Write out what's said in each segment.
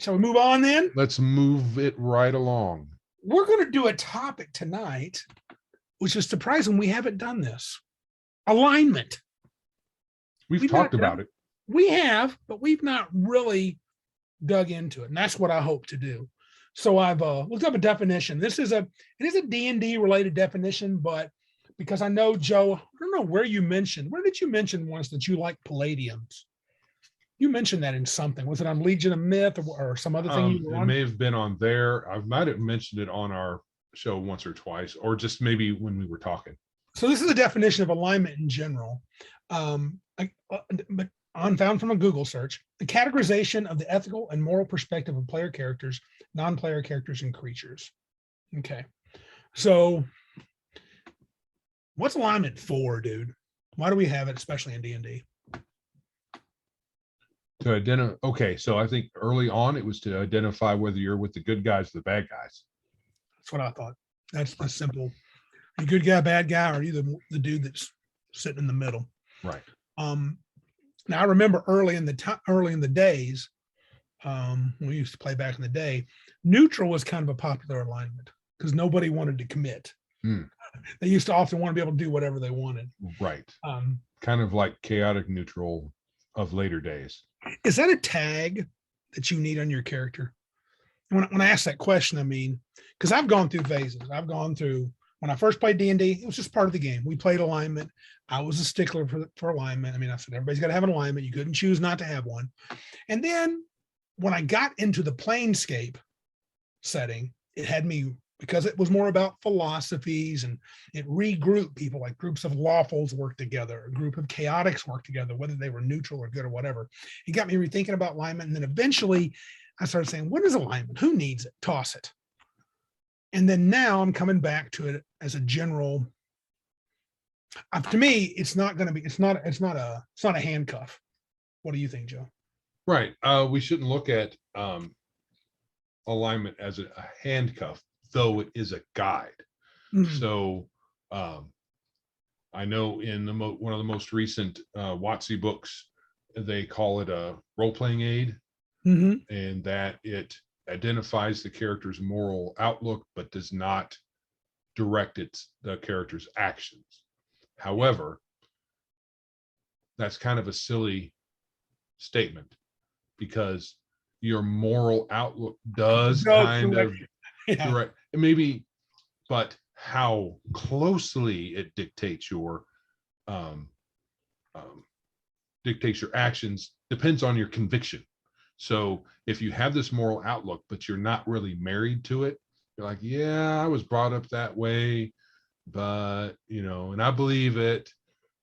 Shall we move on then? Let's move it right along. We're going to do a topic tonight, which is surprising. We haven't done this. Alignment. We've talked about it. We have, but we've not really dug into it. And that's what I hope to do. So I've looked up a definition. It is a D&D related definition, but because I know, Joe, I don't know where did you mention once that you like Palladiums? You mentioned that in something. Was it on Legion of Myth or some other thing you were on? It may have been on there. I might have mentioned it on our show once or twice, or just maybe when we were talking. So this is a definition of alignment in general, but found from a Google search: the categorization of the ethical and moral perspective of player characters, non-player characters, and creatures. Okay, so what's alignment for, dude? Why do we have it, especially in D&D? To identify. Okay, so I think early on it was to identify whether you're with the good guys or the bad guys. That's what I thought. That's simple. You good guy, bad guy, or are you the dude that's sitting in the middle? Right. Now I remember early in the days, when we used to play back in the day, neutral was kind of a popular alignment because nobody wanted to commit. They used to often want to be able to do whatever they wanted. Right. Kind of like chaotic neutral of later days. Is that a tag that you need on your character? When I ask that question, I mean, because I've gone through phases. I've gone through, when I first played D&D, it was just part of the game. We played alignment. I was a stickler for alignment. I mean, I said, everybody's got to have an alignment. You couldn't choose not to have one. And then when I got into the Planescape setting, it had me, because it was more about philosophies, and it regrouped people, like groups of lawfuls work together, a group of chaotics work together, whether they were neutral or good or whatever. It got me rethinking about alignment. And then eventually I started saying, what is alignment? Who needs it? Toss it. And then now I'm coming back to it as a general. To me, it's not a handcuff. What do you think, Joe? Right. We shouldn't look at alignment as a handcuff, though it is a guide. Mm-hmm. So I know in one of the most recent WotC books, they call it a role-playing aid, and that it identifies the character's moral outlook, but does not direct the character's actions. However, that's kind of a silly statement, because your moral outlook does kind of direct, maybe, but how closely it dictates your actions depends on your conviction. So if you have this moral outlook, but you're not really married to it, you're like, yeah, I was brought up that way, but, and I believe it,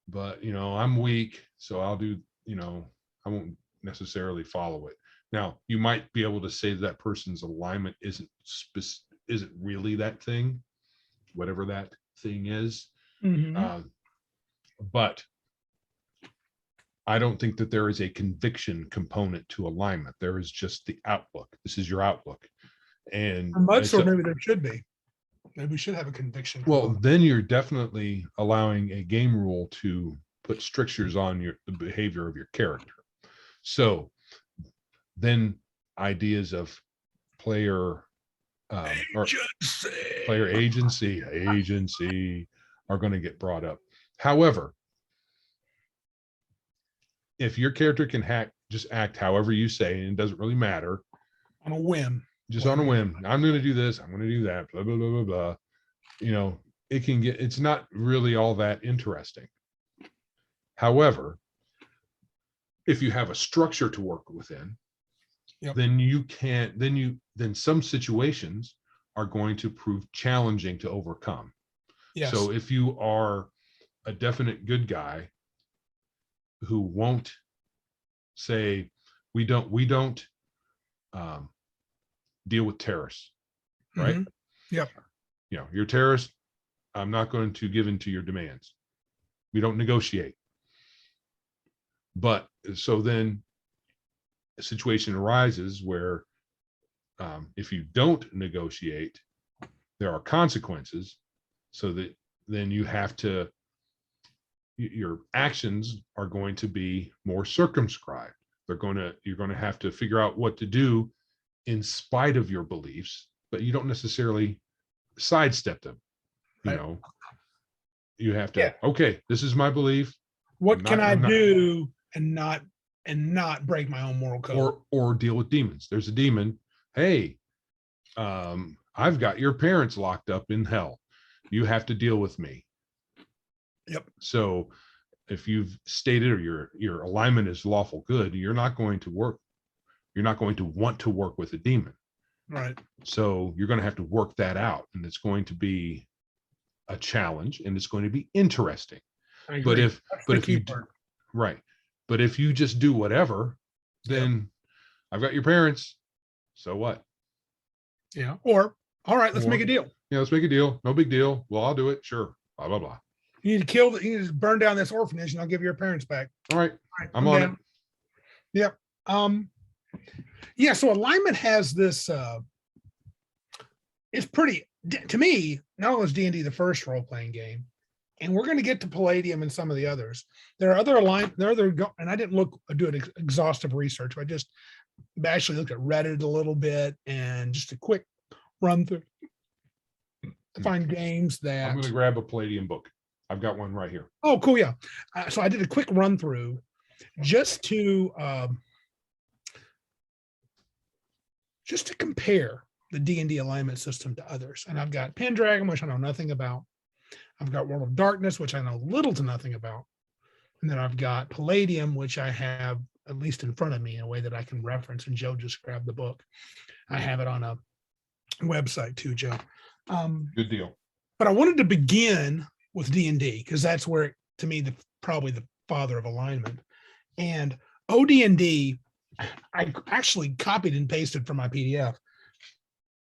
but, I'm weak, so I'll do, I won't necessarily follow it. Now, you might be able to say that person's alignment isn't really that thing, whatever that thing is. But I don't think that there is a conviction component to alignment. There is just the outlook. This is your outlook. And maybe there should be. Maybe we should have a conviction. Well, then you're definitely allowing a game rule to put strictures on the behavior of your character. So then ideas of player or player agency are going to get brought up. However, if your character can just act however you say, and it doesn't really matter, on a whim, on a whim, I'm going to do this, I'm going to do that, blah blah blah blah blah. It's not really all that interesting. However, if you have a structure to work within, then some situations are going to prove challenging to overcome. Yes. So if you are a definite good guy who won't say, we don't deal with terrorists, right? Yep. You're a terrorist, I'm not going to give in to your demands. We don't negotiate. But so then a situation arises where if you don't negotiate, there are consequences, so that then you have to, your actions are going to be more circumscribed. You're going to have to figure out what to do in spite of your beliefs, but you don't necessarily sidestep them. You Right. know, you have to, Yeah. okay, this is my belief. What can I do and not break my own moral code? Or deal with demons. There's a demon. Hey, I've got your parents locked up in hell. You have to deal with me. Yep. So if you've stated, or your alignment is lawful good, you're not going to want to work with a demon. Right. So you're going to have to work that out, and it's going to be a challenge, and it's going to be interesting. But if you right, but if you just do whatever, then I've got your parents. So what? Yeah. Or all right, let's make a deal. Yeah, let's make a deal. No big deal. Well, I'll do it. Sure. Blah blah blah. You need to you need to burn down this orphanage, and I'll give your parents back. All right. I'm on it. Yep. Yeah. So alignment has this. It's pretty, to me, not only is D&D the first role-playing game, and we're going to get to Palladium and some of the others. There are other and I didn't do an exhaustive research. I just actually looked at Reddit a little bit and just a quick run through to find games that. I'm going to grab a Palladium book. I've got one right here. Oh, cool. Yeah. So I did a quick run through just to compare the D&D alignment system to others. And I've got Pendragon, which I know nothing about. I've got World of Darkness, which I know little to nothing about. And then I've got Palladium, which I have at least in front of me in a way that I can reference. And Joe just grabbed the book. I have it on a website too, Joe. Good deal. But I wanted to begin with D&D because that's where, to me, probably the father of alignment. And OD+D, I actually copied and pasted from my PDF.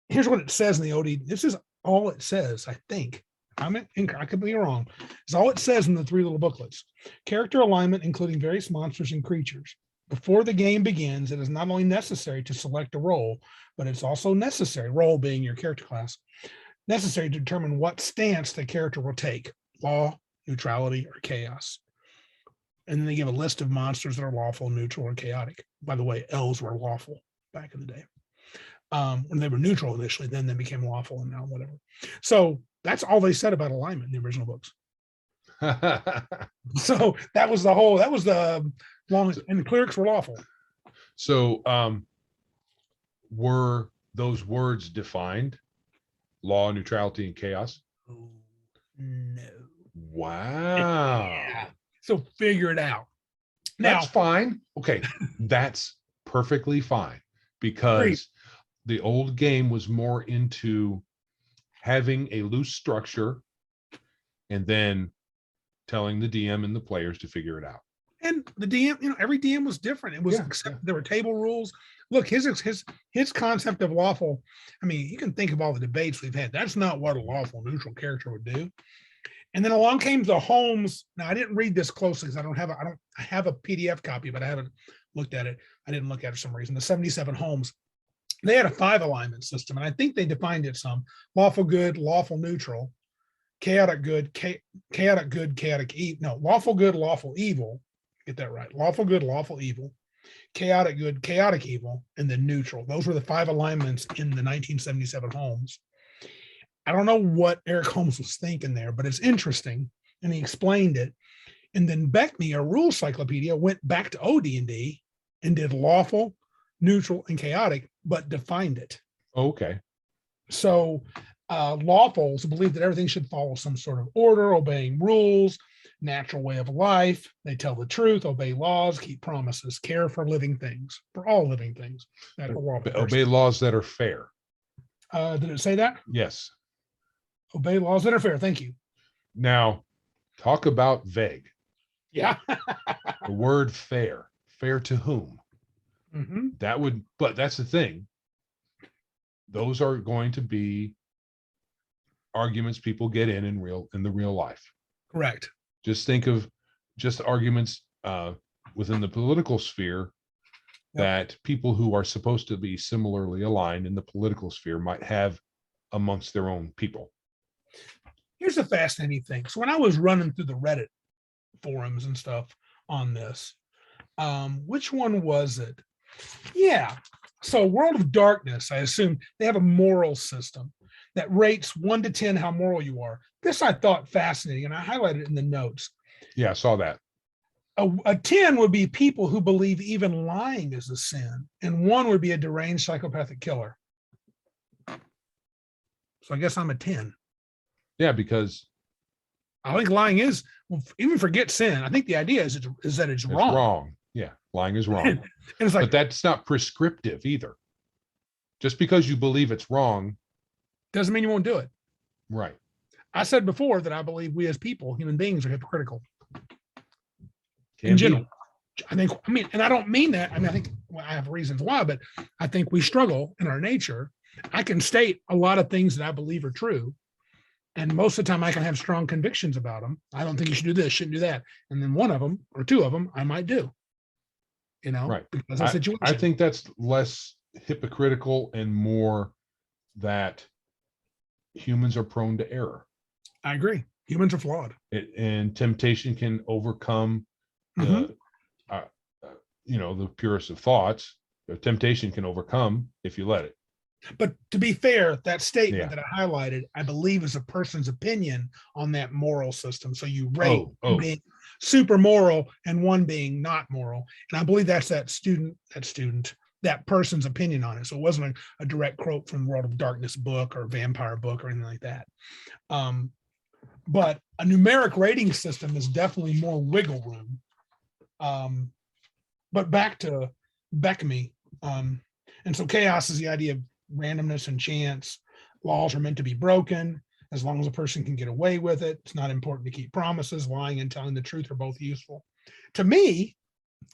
Here's what it says in the OD. This is all it says, I think. I could be wrong. It's all it says in the 3 little booklets. Character alignment, including various monsters and creatures. Before the game begins, it is not only necessary to select a role, but it's also necessary, role being your character class, necessary to determine what stance the character will take, law, neutrality, or chaos. And then they give a list of monsters that are lawful, neutral, or chaotic. By the way, elves were lawful back in the day. When they were neutral initially, then they became lawful, and now whatever. So that's all they said about alignment in the original books. So that was the longest, and the clerics were lawful. So were those words defined? Law, neutrality, and chaos? Oh, no. Wow. Yeah. So figure it out. Now, that's fine. Okay. That's perfectly fine, because the old game was more into having a loose structure and then telling the DM and the players to figure it out. And the DM, every DM was different. It was there were table rules. Look, his concept of lawful. I mean, you can think of all the debates we've had. That's not what a lawful neutral character would do. And then along came the Holmes. Now I didn't read this closely because I have a PDF copy, but I haven't looked at it. I didn't look at it for some reason. The 77 Holmes. They had a 5 alignment system, and I think they defined it some: lawful good, lawful neutral, chaotic good, chaotic evil. No, lawful good, lawful evil. Get that right. Lawful good, lawful evil, chaotic good, chaotic evil, and then neutral. Those were the 5 alignments in the 1977 Holmes. I don't know what Eric Holmes was thinking there, but it's interesting, and he explained it. And then Beckney, a rule cyclopedia, went back to OD&D and did lawful, neutral, and chaotic, but defined it. Okay. So lawfuls believe that everything should follow some sort of order, obeying rules, natural way of life. They tell the truth, obey laws, keep promises, care for living things, for all living things. Obey laws that are fair. Did it say that? Yes. Obey laws that are fair. Thank you. Now, talk about vague. Yeah. The word fair. Fair to whom? Mm-hmm. But that's the thing. Those are going to be arguments people get in the real life. Correct. Just think of just arguments within the political sphere that people who are supposed to be similarly aligned in the political sphere might have amongst their own people. Here's the fascinating thing. So when I was running through the Reddit forums and stuff on this, which one was it? Yeah. So World of Darkness, I assume they have a moral system that rates 1 to 10 how moral you are. This I thought fascinating, and I highlighted it in the notes. Yeah, I saw that. A 10 would be people who believe even lying is a sin, and 1 would be a deranged psychopathic killer. So I guess I'm a 10. Yeah, because I think lying is, well, even forget sin. I think the idea is that it's wrong. Wrong. Yeah, lying is wrong. And it's like, but that's not prescriptive either. Just because you believe it's wrong doesn't mean you won't do it. Right. I said before that I believe we as people, human beings, are hypocritical. Can in be. general. And I don't mean that. I think I have reasons why, but I think we struggle in our nature. I can state a lot of things that I believe are true. And most of the time I can have strong convictions about them. I don't think you should do this, shouldn't do that. And then one of them or two of them I might do, right. because of the situation. I think that's less hypocritical and more that humans are prone to error. I agree. Humans are flawed. And temptation can overcome the, the purest of thoughts. Temptation can overcome if you let it. But to be fair, that statement that I highlighted, I believe is a person's opinion on that moral system. So you rate being super moral and 1 being not moral. And I believe that's that person's opinion on it. So it wasn't a direct quote from the World of Darkness book or vampire book or anything like that. But a numeric rating system is definitely more wiggle room. But back to Beckme. And so chaos is the idea of randomness and chance. Laws are meant to be broken as long as a person can get away with it. It's not important to keep promises. Lying and telling the truth are both useful. To me,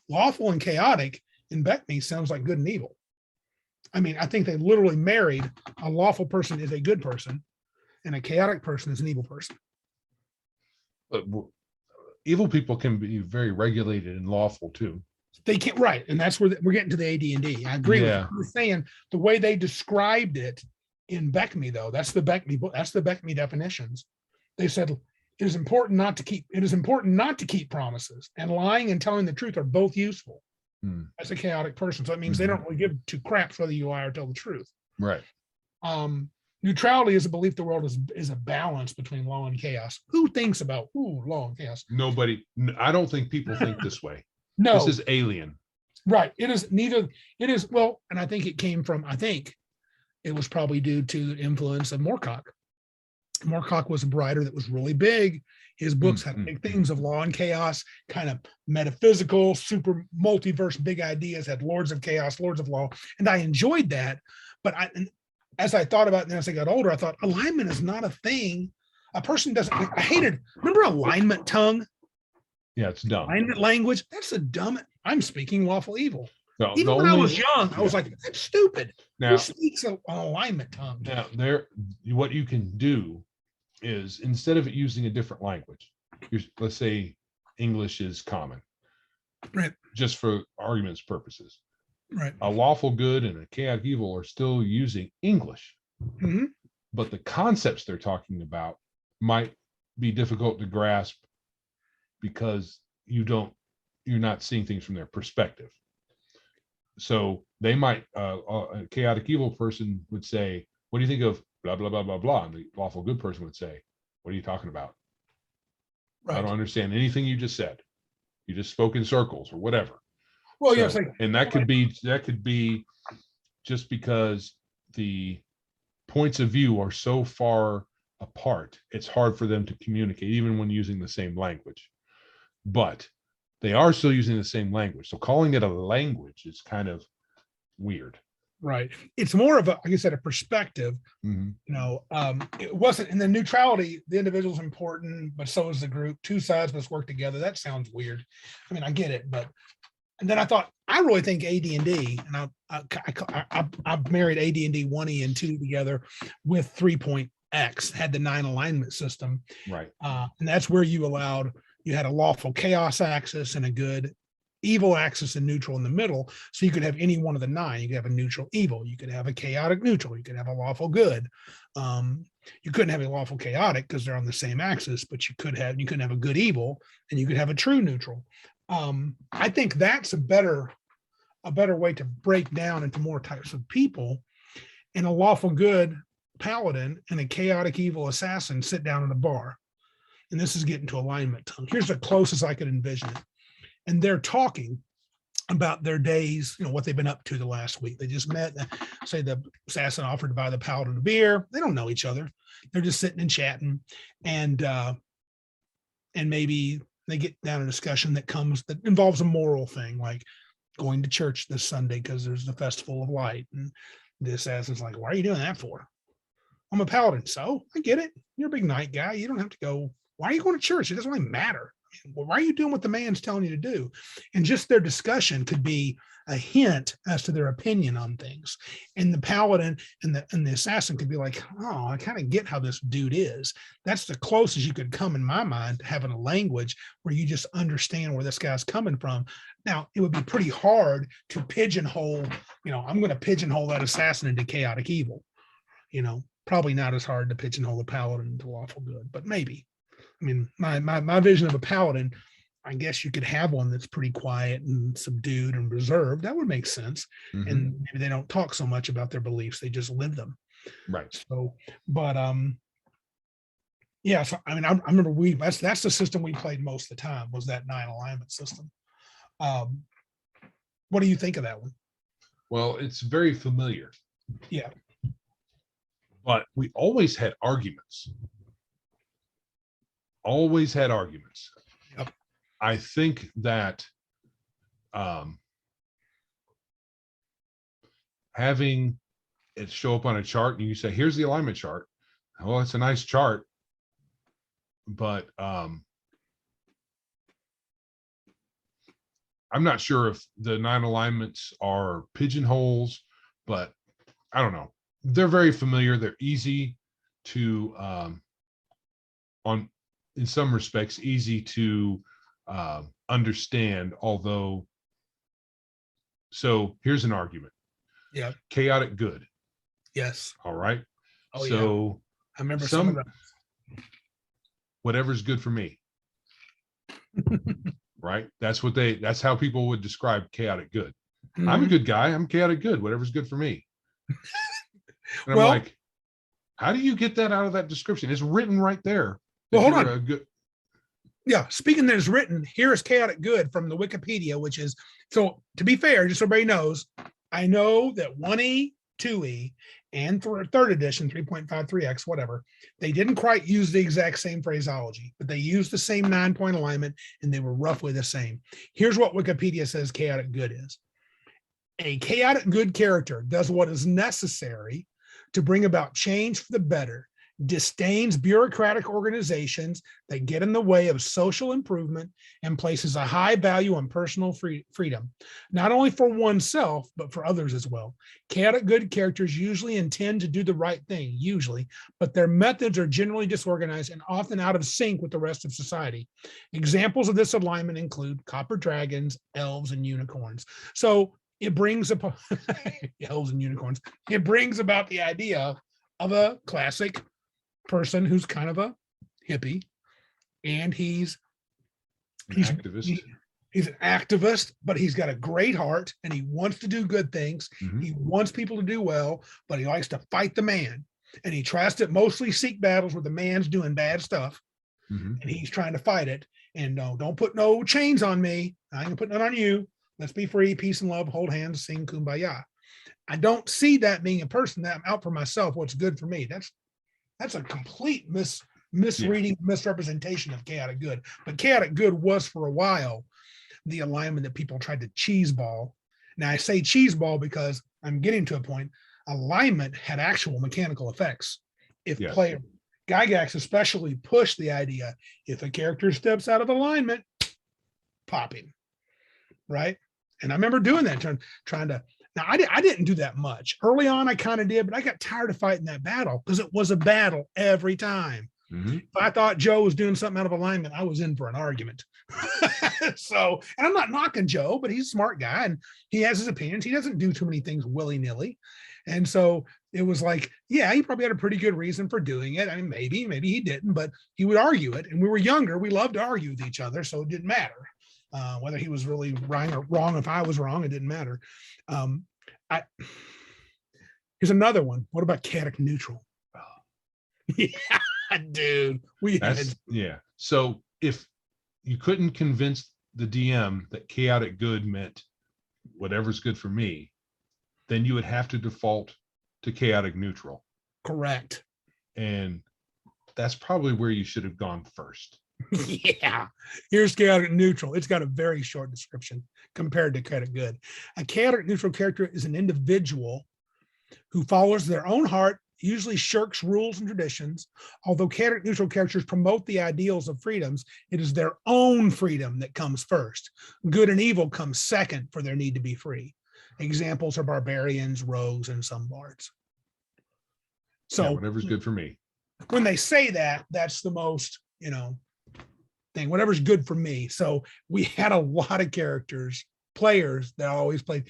lawful and chaotic in Beckme sounds like good and evil. I think they literally married. A lawful person is a good person and a chaotic person is an evil person. But evil people can be very regulated and lawful too. They can't, right? And that's where we're getting to the AD&D. I agree with you. I'm saying the way they described it in Beckme, though, that's the Beckme book. That's the Beckme definitions. They said it is important not to keep promises, and lying and telling the truth are both useful. As a chaotic person, so it means they don't really give 2 craps whether you lie or tell the truth. Right. Neutrality is a belief the world is a balance between law and chaos. Who thinks about law and chaos? Nobody. I don't think people think this way. No, this is alien. Right. It is neither. It is, well, and I think it was probably due to the influence of Moorcock. Moorcock was a writer that was really big. His books had big themes of law and chaos, kind of metaphysical, super multiverse, big ideas, had lords of chaos, lords of law. And I enjoyed that. But as I thought about it, and as I got older, I thought alignment is not a thing. A person doesn't, I hated, remember alignment tongue? Yeah, it's dumb. Alignment language, that's the dumb, I'm speaking lawful evil. No, even when I was young, I was like, that's stupid. Who speaks an alignment tongue? Now, what you can do is, instead of using a different language, let's say English is common, right? Just for arguments purposes, right? A lawful good and a chaotic evil are still using English, but the concepts they're talking about might be difficult to grasp because you're not seeing things from their perspective. So they might, a chaotic evil person would say, what do you think of blah, blah, blah, blah, blah. And the lawful good person would say, what are you talking about? Right. I don't understand anything you just said. You just spoke in circles or whatever. Well, yes. And that could be just because the points of view are so far apart, it's hard for them to communicate, even when using the same language. But they are still using the same language. So calling it a language is kind of weird. Right. It's more of a, like I said, a perspective. It wasn't in the neutrality, the individual is important, but so is the group. 2 sides must work together. That sounds weird. I get it, but and then I thought, I really think AD&D, and I've married AD&D 1E and 2 together with 3.X, had the 9 alignment system. Right. And that's where you had a lawful chaos axis and a good evil axis and neutral in the middle. So you could have any one of the 9. You could have a neutral evil. You could have a chaotic neutral. You could have a lawful good. You couldn't have a lawful chaotic because they're on the same axis, but you couldn't have a good evil, and you could have a true neutral. I think that's a better a better way to break down into more types of people. And a lawful good paladin and a chaotic evil assassin sit down in a bar. And this is getting to alignment tongue. Here's the closest I could envision it. And they're talking about their days, what they've been up to the last week. They just met, say the assassin offered to buy the paladin a beer. They don't know each other. They're just sitting and chatting. And maybe they get down a discussion that involves a moral thing, like going to church this Sunday because there's the festival of light. And the assassin's like, why are you doing that for? I'm a paladin. So I get it. You're a big night guy. You don't have to go. Why are you going to church? It doesn't really matter. Why are you doing what the man's telling you to do? And just their discussion could be a hint as to their opinion on things. And the paladin and the assassin could be like, oh, I kind of get how this dude is. That's the closest you could come in my mind to having a language where you just understand where this guy's coming from. Now, it would be pretty hard to pigeonhole, I'm going to pigeonhole that assassin into chaotic evil. Probably not as hard to pigeonhole the paladin into lawful good, but maybe. I mean, my vision of a paladin, I guess you could have one that's pretty quiet and subdued and reserved. That would make sense. Mm-hmm. And maybe they don't talk so much about their beliefs. They just live them. Right. So, but yeah, so I mean, I remember that's the system we played most of the time, was that 9 alignment system. What do you think of that one? Well, it's very familiar. Yeah. But we always had arguments. Always had arguments. Yep. I think that having it show up on a chart and you say, here's the alignment chart. Well, it's a nice chart, but I'm not sure if the 9 alignments are pigeonholes, but I don't know. They're very familiar. They're easy to in some respects, easy to understand, although, so here's an argument. Yeah. Chaotic good. Yes. All right. Oh, so yeah. I remember some of that. Whatever's good for me. Right. That's how people would describe chaotic good. Mm-hmm. I'm a good guy. I'm chaotic good. Whatever's good for me. And I'm like, how do you get that out of that description? It's written right there. Well, hold on. Yeah, speaking that is written, here is chaotic good from the Wikipedia, which is, so to be fair, just so everybody knows, I know that 1E, 2E, and third edition, 3.53X, whatever, they didn't quite use the exact same phraseology, but they used the same 9-point alignment, and they were roughly the same. Here's what Wikipedia says chaotic good is. A chaotic good character does what is necessary to bring about change for the better, disdains bureaucratic organizations that get in the way of social improvement, and places a high value on personal freedom, not only for oneself, but for others as well. Chaotic good characters usually intend to do the right thing, but their methods are generally disorganized and often out of sync with the rest of society. Examples of this alignment include copper dragons, elves, and unicorns. So it brings up elves and unicorns. It brings about the idea of a classic person who's kind of a hippie, and he's an activist, but he's got a great heart and he wants to do good things. Mm-hmm. He wants people to do well, but he likes to fight the man, and he tries to mostly seek battles where the man's doing bad stuff. Mm-hmm. And he's trying to fight it. And don't put no chains on me. I ain't gonna put none on you. Let's be free, peace and love, hold hands, sing kumbaya. I don't see that being a person that I'm out for myself. What's good for me? That's a complete misreading, misrepresentation of chaotic good. But chaotic good was for a while the alignment that people tried to cheeseball. Now I say cheeseball because I'm getting to a point. Alignment had actual mechanical effects. If player Gygax especially pushed the idea, if a character steps out of alignment, pop him, right? And I remember doing that, trying to. Now, I didn't do that much. Early on, I kind of did, but I got tired of fighting that battle because it was a battle every time. Mm-hmm. If I thought Joe was doing something out of alignment, I was in for an argument. So, and I'm not knocking Joe, but he's a smart guy and he has his opinions. He doesn't do too many things willy-nilly. And so it was like, yeah, he probably had a pretty good reason for doing it. I mean, maybe he didn't, but he would argue it. And we were younger. We loved to argue with each other, so it didn't matter. Whether he was really right or wrong, if I was wrong, it didn't matter. I Here's another one. What about chaotic neutral? Yeah, dude. Yeah. So if you couldn't convince the DM that chaotic good meant whatever's good for me, then you would have to default to chaotic neutral. Correct. And that's probably where you should have gone first. Yeah. Here's chaotic neutral. It's got a very short description compared to chaotic good. A chaotic neutral character is an individual who follows their own heart, usually shirks rules and traditions. Although chaotic neutral characters promote the ideals of freedoms, it is their own freedom that comes first. Good and evil comes second for their need to be free. Examples are barbarians, rogues, and some bards. So yeah, whatever's good for me. When they say that, that's the most, thing, whatever's good for me. So we had a lot of players that always played.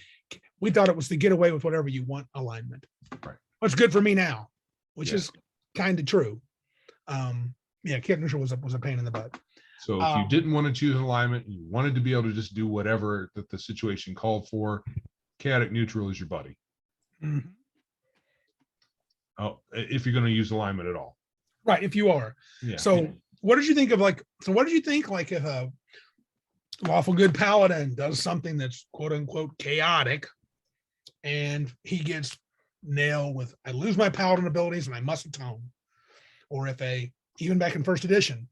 We thought it was to get away with whatever you want alignment. Right. What's good for me now, which is kind of true. Chaotic neutral was a pain in the butt. So if you didn't want to choose an alignment, you wanted to be able to just do whatever that the situation called for, chaotic neutral is your buddy. Mm-hmm. Oh, if you're going to use alignment at all. Right, if you are. Yeah. So what did you think of what did you think if a lawful good paladin does something that's quote unquote chaotic and he gets nailed with, I lose my paladin abilities and I must atone? Or if even back in first edition,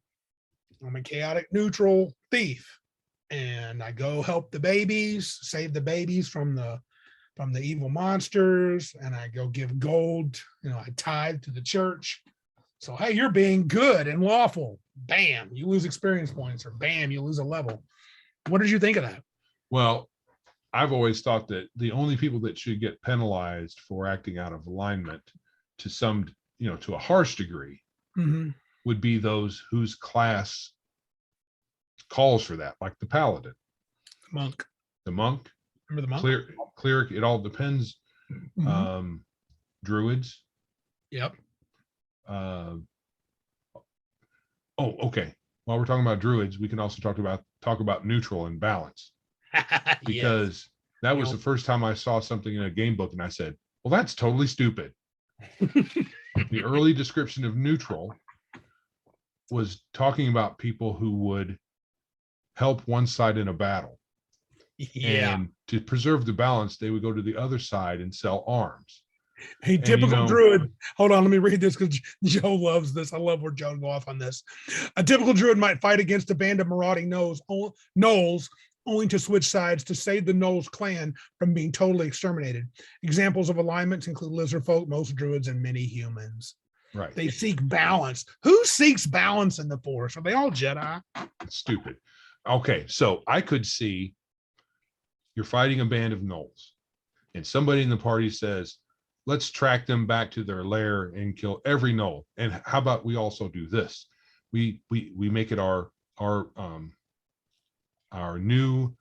I'm a chaotic neutral thief and I go help the babies, save the babies from the evil monsters, and I go give gold, I tithe to the church. So, hey, you're being good and lawful. Bam, you lose experience points, or bam, you lose a level. What did you think of that? Well, I've always thought that the only people that should get penalized for acting out of alignment to to a harsh degree would be those whose class calls for that, like the paladin. The monk. Remember the monk? Cleric, it all depends. Druids. Yep. Okay. While we're talking about druids, we can also talk about neutral and balance. Because that was the first time I saw something in a game book and I said, well, that's totally stupid. The early description of neutral was talking about people who would help one side in a battle. Yeah. And to preserve the balance, they would go to the other side and sell arms. A typical druid. Hold on, let me read this because Joe loves this. I love where Joe go off on this. A typical druid might fight against a band of marauding gnolls, only to switch sides to save the gnolls clan from being totally exterminated. Examples of alignments include lizard folk, most druids, and many humans. Right. They seek balance. Who seeks balance in the Force? Are they all Jedi? Stupid. Okay, so I could see you're fighting a band of gnolls, and somebody in the party says, let's track them back to their lair and kill every gnoll. And how about we also do this? We make it our new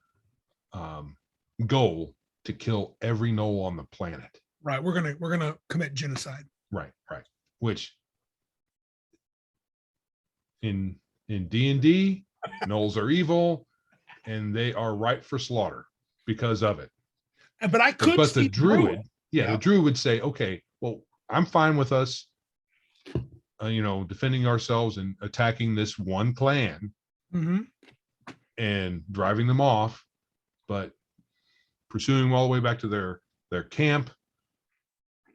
goal to kill every gnoll on the planet. Right. We're gonna commit genocide. Right. Which in D&D, gnolls are evil and they are ripe for slaughter because of it. But the druid, the druid would say, okay, well, I'm fine with us, defending ourselves and attacking this one clan and driving them off, but pursuing them all the way back to their camp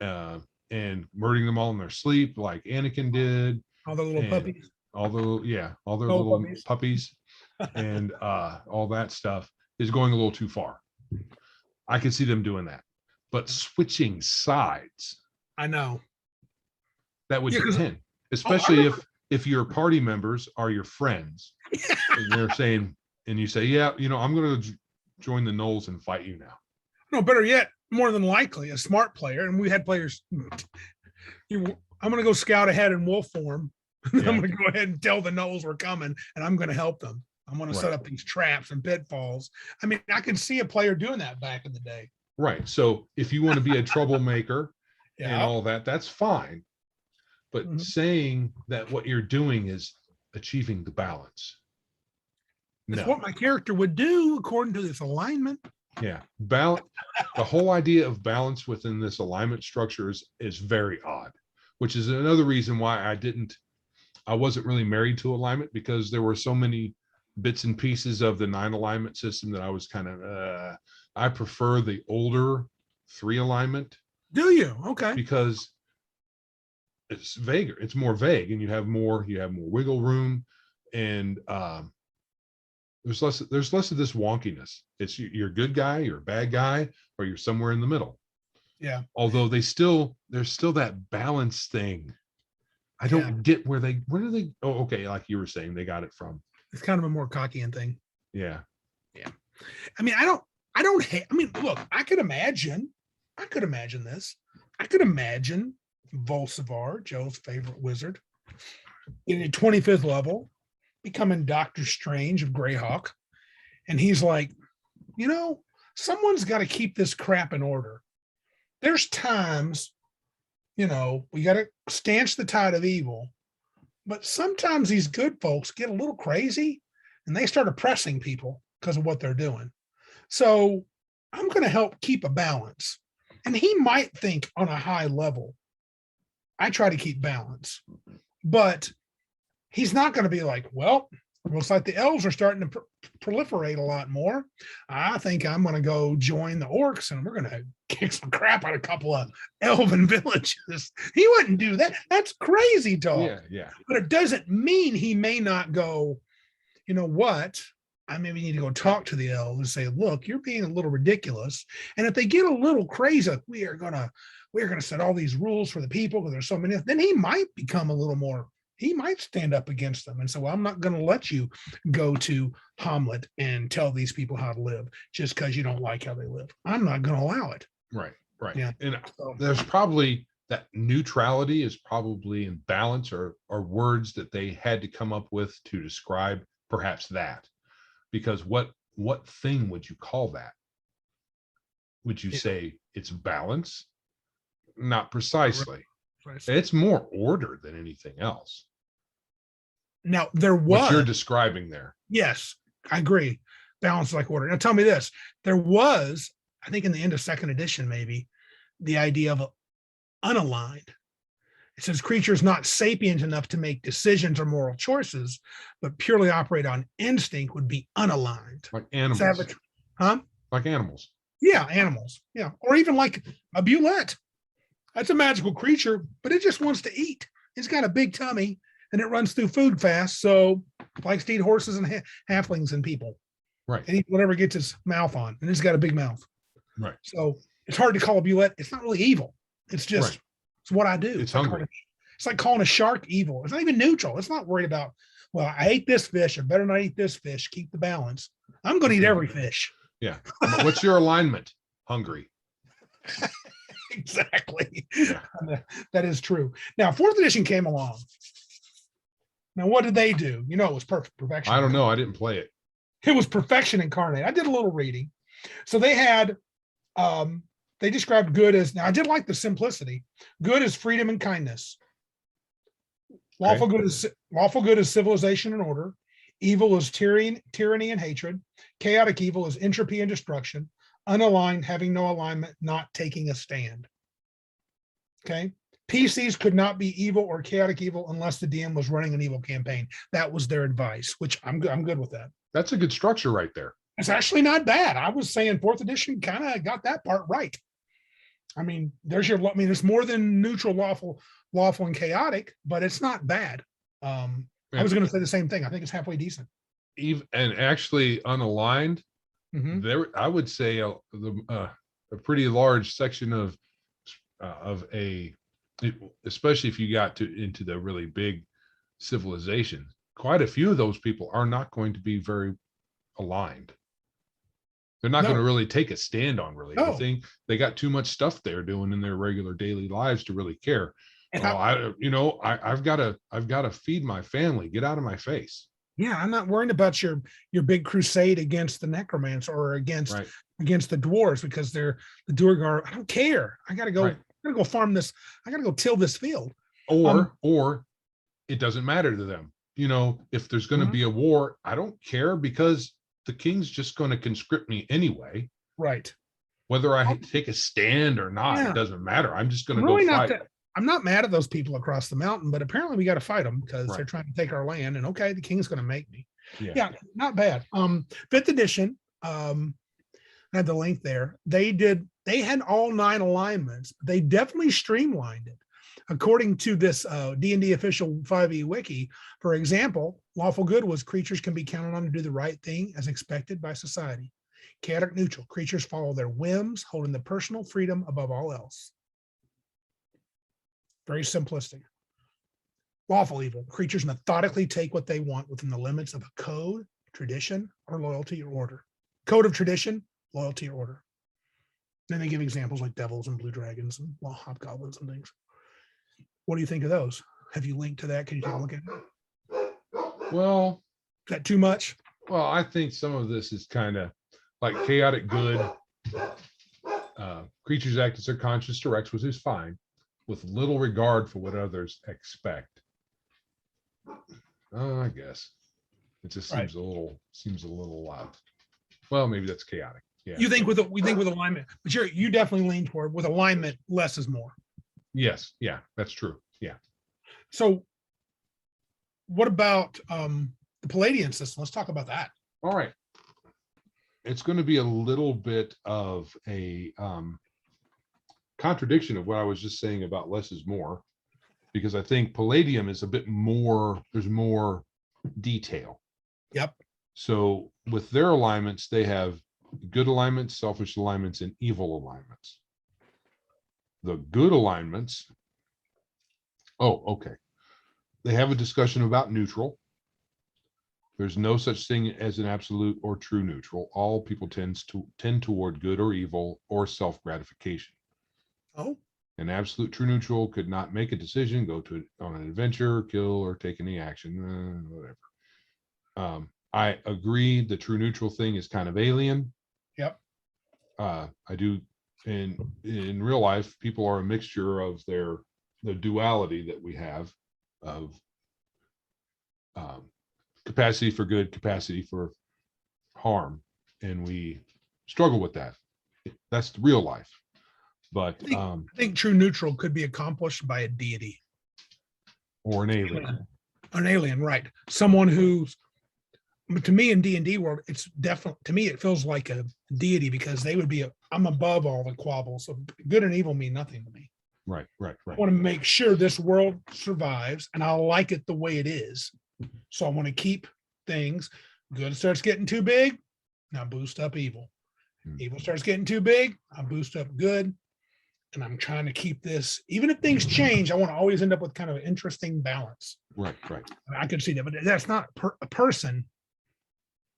and murdering them all in their sleep, like Anakin did. All the little puppies. All their little puppies and all that stuff is going a little too far. I could see them doing that, but switching sides. I know. That would depend, especially if your party members are your friends. And they're saying, and you say, yeah, I'm going to join the gnolls and fight you now. No, better yet, more than likely, a smart player, and we had players. I'm going to go scout ahead in wolf form. Yeah. I'm going to go ahead and tell the gnolls we're coming, and I'm going to help them. I'm going to set up these traps and pitfalls. I mean, I can see a player doing that back in the day. Right. So if you want to be a troublemaker and all that, that's fine. But saying that what you're doing is achieving the balance. It's No. what my character would do according to this alignment. Yeah. Balance. The whole idea of balance within this alignment structure is very odd, which is another reason why I wasn't really married to alignment, because there were so many bits and pieces of the 9 alignment system that I was kind of, I prefer the older 3 alignment. Do you? Okay. Because it's vaguer, it's more vague, and you have more wiggle room, and there's less of this wonkiness. It's you're a good guy, you're a bad guy, or you're somewhere in the middle. Yeah. Although there's still that balance thing. I don't get where do they, oh, okay, like you were saying, they got it from. It's kind of a more Cockian thing. Yeah. Yeah. I mean, I don't hate, I mean, look, I could imagine this. I could imagine Volsivar, Joe's favorite wizard, in a 25th level, becoming Doctor Strange of Greyhawk. And he's like, someone's got to keep this crap in order. There's times, we got to stanch the tide of evil. But sometimes these good folks get a little crazy and they start oppressing people because of what they're doing. So I'm going to help keep a balance. And he might think on a high level, I try to keep balance, but he's not going to be like, well, looks like the elves are starting to proliferate a lot more. I think I'm going to go join the orcs and we're going to kick some crap out of a couple of elven villages. He wouldn't do that. That's crazy talk. Yeah. But it doesn't mean he may not go, you know what? I maybe need to go talk to the elves and say, look, you're being a little ridiculous. And if they get a little crazy, like, we're gonna set all these rules for the people because there's so many, then he might become a little more, he might stand up against them and say, well, I'm not going to let you go to Hamlet and tell these people how to live just because you don't like how they live. I'm not going to allow it. Right. Yeah. And there's probably that neutrality is probably in balance or words that they had to come up with to describe perhaps that. Because what thing would you call that? Would you say it's balance? Not precisely. It's more order than anything else. Now, there was... What you're describing there. Yes, I agree. Balance like order. Now, tell me this. There was, I think in the end of 2nd edition, maybe, the idea of unaligned. It says creatures not sapient enough to make decisions or moral choices, but purely operate on instinct would be unaligned. Like animals. Savage. Huh? Like animals. Yeah, animals. Yeah. Or even like a bulette. That's a magical creature, but it just wants to eat. It's got a big tummy and it runs through food fast. So likes to eat horses and halflings and people. Right. And eat whatever gets his mouth on. And it's got a big mouth. Right. So it's hard to call a bulette. It's not really evil. It's just... Right. It's what I do. It's hungry. It's like calling a shark evil. It's not even neutral. It's not worried about, well, I ate this fish. I better not eat this fish. Keep the balance. I'm going to eat every fish. Yeah. What's your alignment? Hungry. Exactly. Yeah. That is true. Now, 4th edition came along. Now, what did they do? It was perfection. I don't know. I didn't play it. It was perfection incarnate. I did a little reading. So they had, they described good as, now I did like the simplicity. Good is freedom and kindness. Lawful good is civilization and order. Evil is tyranny and hatred. Chaotic evil is entropy and destruction. Unaligned, having no alignment, not taking a stand. Okay. PCs could not be evil or chaotic evil unless the DM was running an evil campaign. That was their advice, which I'm good with that. That's a good structure right there. It's actually not bad. I was saying 4th edition kind of got that part right. I mean, it's more than neutral, lawful, and chaotic, but it's not bad. I was going to say the same thing. I think it's halfway decent. And actually unaligned, there, I would say a pretty large section of especially if you got into the really big civilization, quite a few of those people are not going to be very aligned. They're not going to really take a stand on really anything. They got too much stuff they're doing in their regular daily lives to really care. And I've got to feed my family. Get out of my face. Yeah, I'm not worried about your big crusade against the necromancer or against the dwarves because they're the Duergar. I don't care. I gotta go. I gotta go farm this. I gotta go till this field. Or it doesn't matter to them. you know, if there's going to be a war, I don't care because the king's just going to conscript me anyway. Right. Whether I take a stand or not, Yeah. it doesn't matter. I'm just going to Really go not fight. I'm not mad at those people across the mountain, but apparently we got to fight them because Right. they're trying to take our land. And okay, the king's going to make me. Yeah. Yeah, not bad. Fifth edition, I had the link there. They had all 9 alignments. They definitely streamlined it. According to this D&D official 5e wiki, for example, lawful good was creatures can be counted on to do the right thing as expected by society. Chaotic neutral, creatures follow their whims, holding the personal freedom above all else. Very simplistic. Lawful evil, creatures methodically take what they want within the limits of a code, tradition, or loyalty or order. Code of tradition, loyalty or order. Then they give examples like devils and blue dragons and hobgoblins and things. What do you think of those? Have you linked to that? Can you take a look at it? Well, Is that too much? Well, I think some of this is kind of like chaotic good. Creatures act as their conscious directs, which is fine, with little regard for what others expect. I guess it just seems a little well, maybe that's chaotic. Yeah. We think with alignment, but you definitely lean toward with alignment, less is more. Yes. Yeah, that's true. Yeah. So what about the Palladium system? Let's talk about that. All right. It's going to be a little bit of a contradiction of what I was just saying about less is more, because I think Palladium is a bit more, there's more detail. Yep. So with their alignments, they have good alignments, selfish alignments, and evil alignments. The good alignments, they have a discussion about neutral. There's no such thing as an absolute or true neutral. All people tend toward good or evil or self-gratification. Oh. An absolute true neutral could not make a decision, go on an adventure, kill, or take any action, whatever. I agree the true neutral thing is kind of alien. Yep. I do. In real life, people are a mixture of the duality that we have of capacity for good, capacity for harm, and we struggle with that. That's the real life. But I think true neutral could be accomplished by a deity or an alien. An alien, right? Someone who's, to me in D&D world, it's definitely, to me it feels like a deity because they would be I'm above all the quabbles. So good and evil mean nothing to me. Right. I want to make sure this world survives and I like it the way it is. So I want to keep things. Good starts getting too big, now boost up evil. Evil starts getting too big, I boost up good. And I'm trying to keep this, even if things change, I want to always end up with kind of an interesting balance. Right. I could see that, but that's not a person.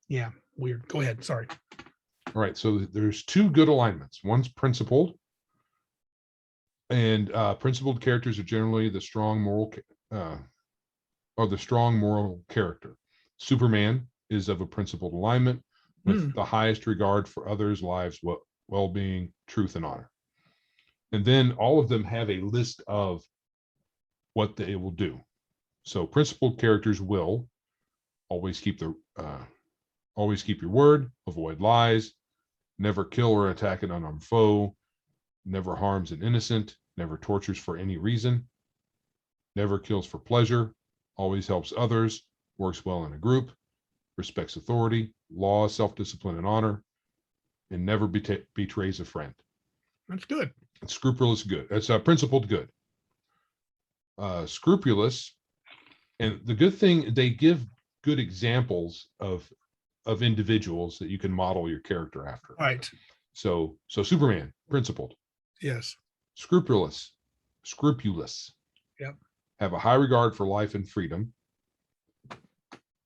Yeah, weird. Go ahead. Sorry. All right. So there's 2 good alignments. One's principled. And principled characters are generally the strong moral character. Superman is of a principled alignment with the highest regard for others' lives, well-being, truth, and honor. And then all of them have a list of what they will do. So principled characters will always keep your word, avoid lies, never kill or attack an unarmed foe, never harms an innocent, never tortures for any reason, never kills for pleasure, always helps others, works well in a group, respects authority, law, self-discipline, and honor, and never betrays a friend. That's good. It's scrupulous good. It's a principled good. Scrupulous, and the good thing, they give good examples of individuals that you can model your character after. Right. So Superman, principled. Yes. Scrupulous. Yep. Have a high regard for life and freedom.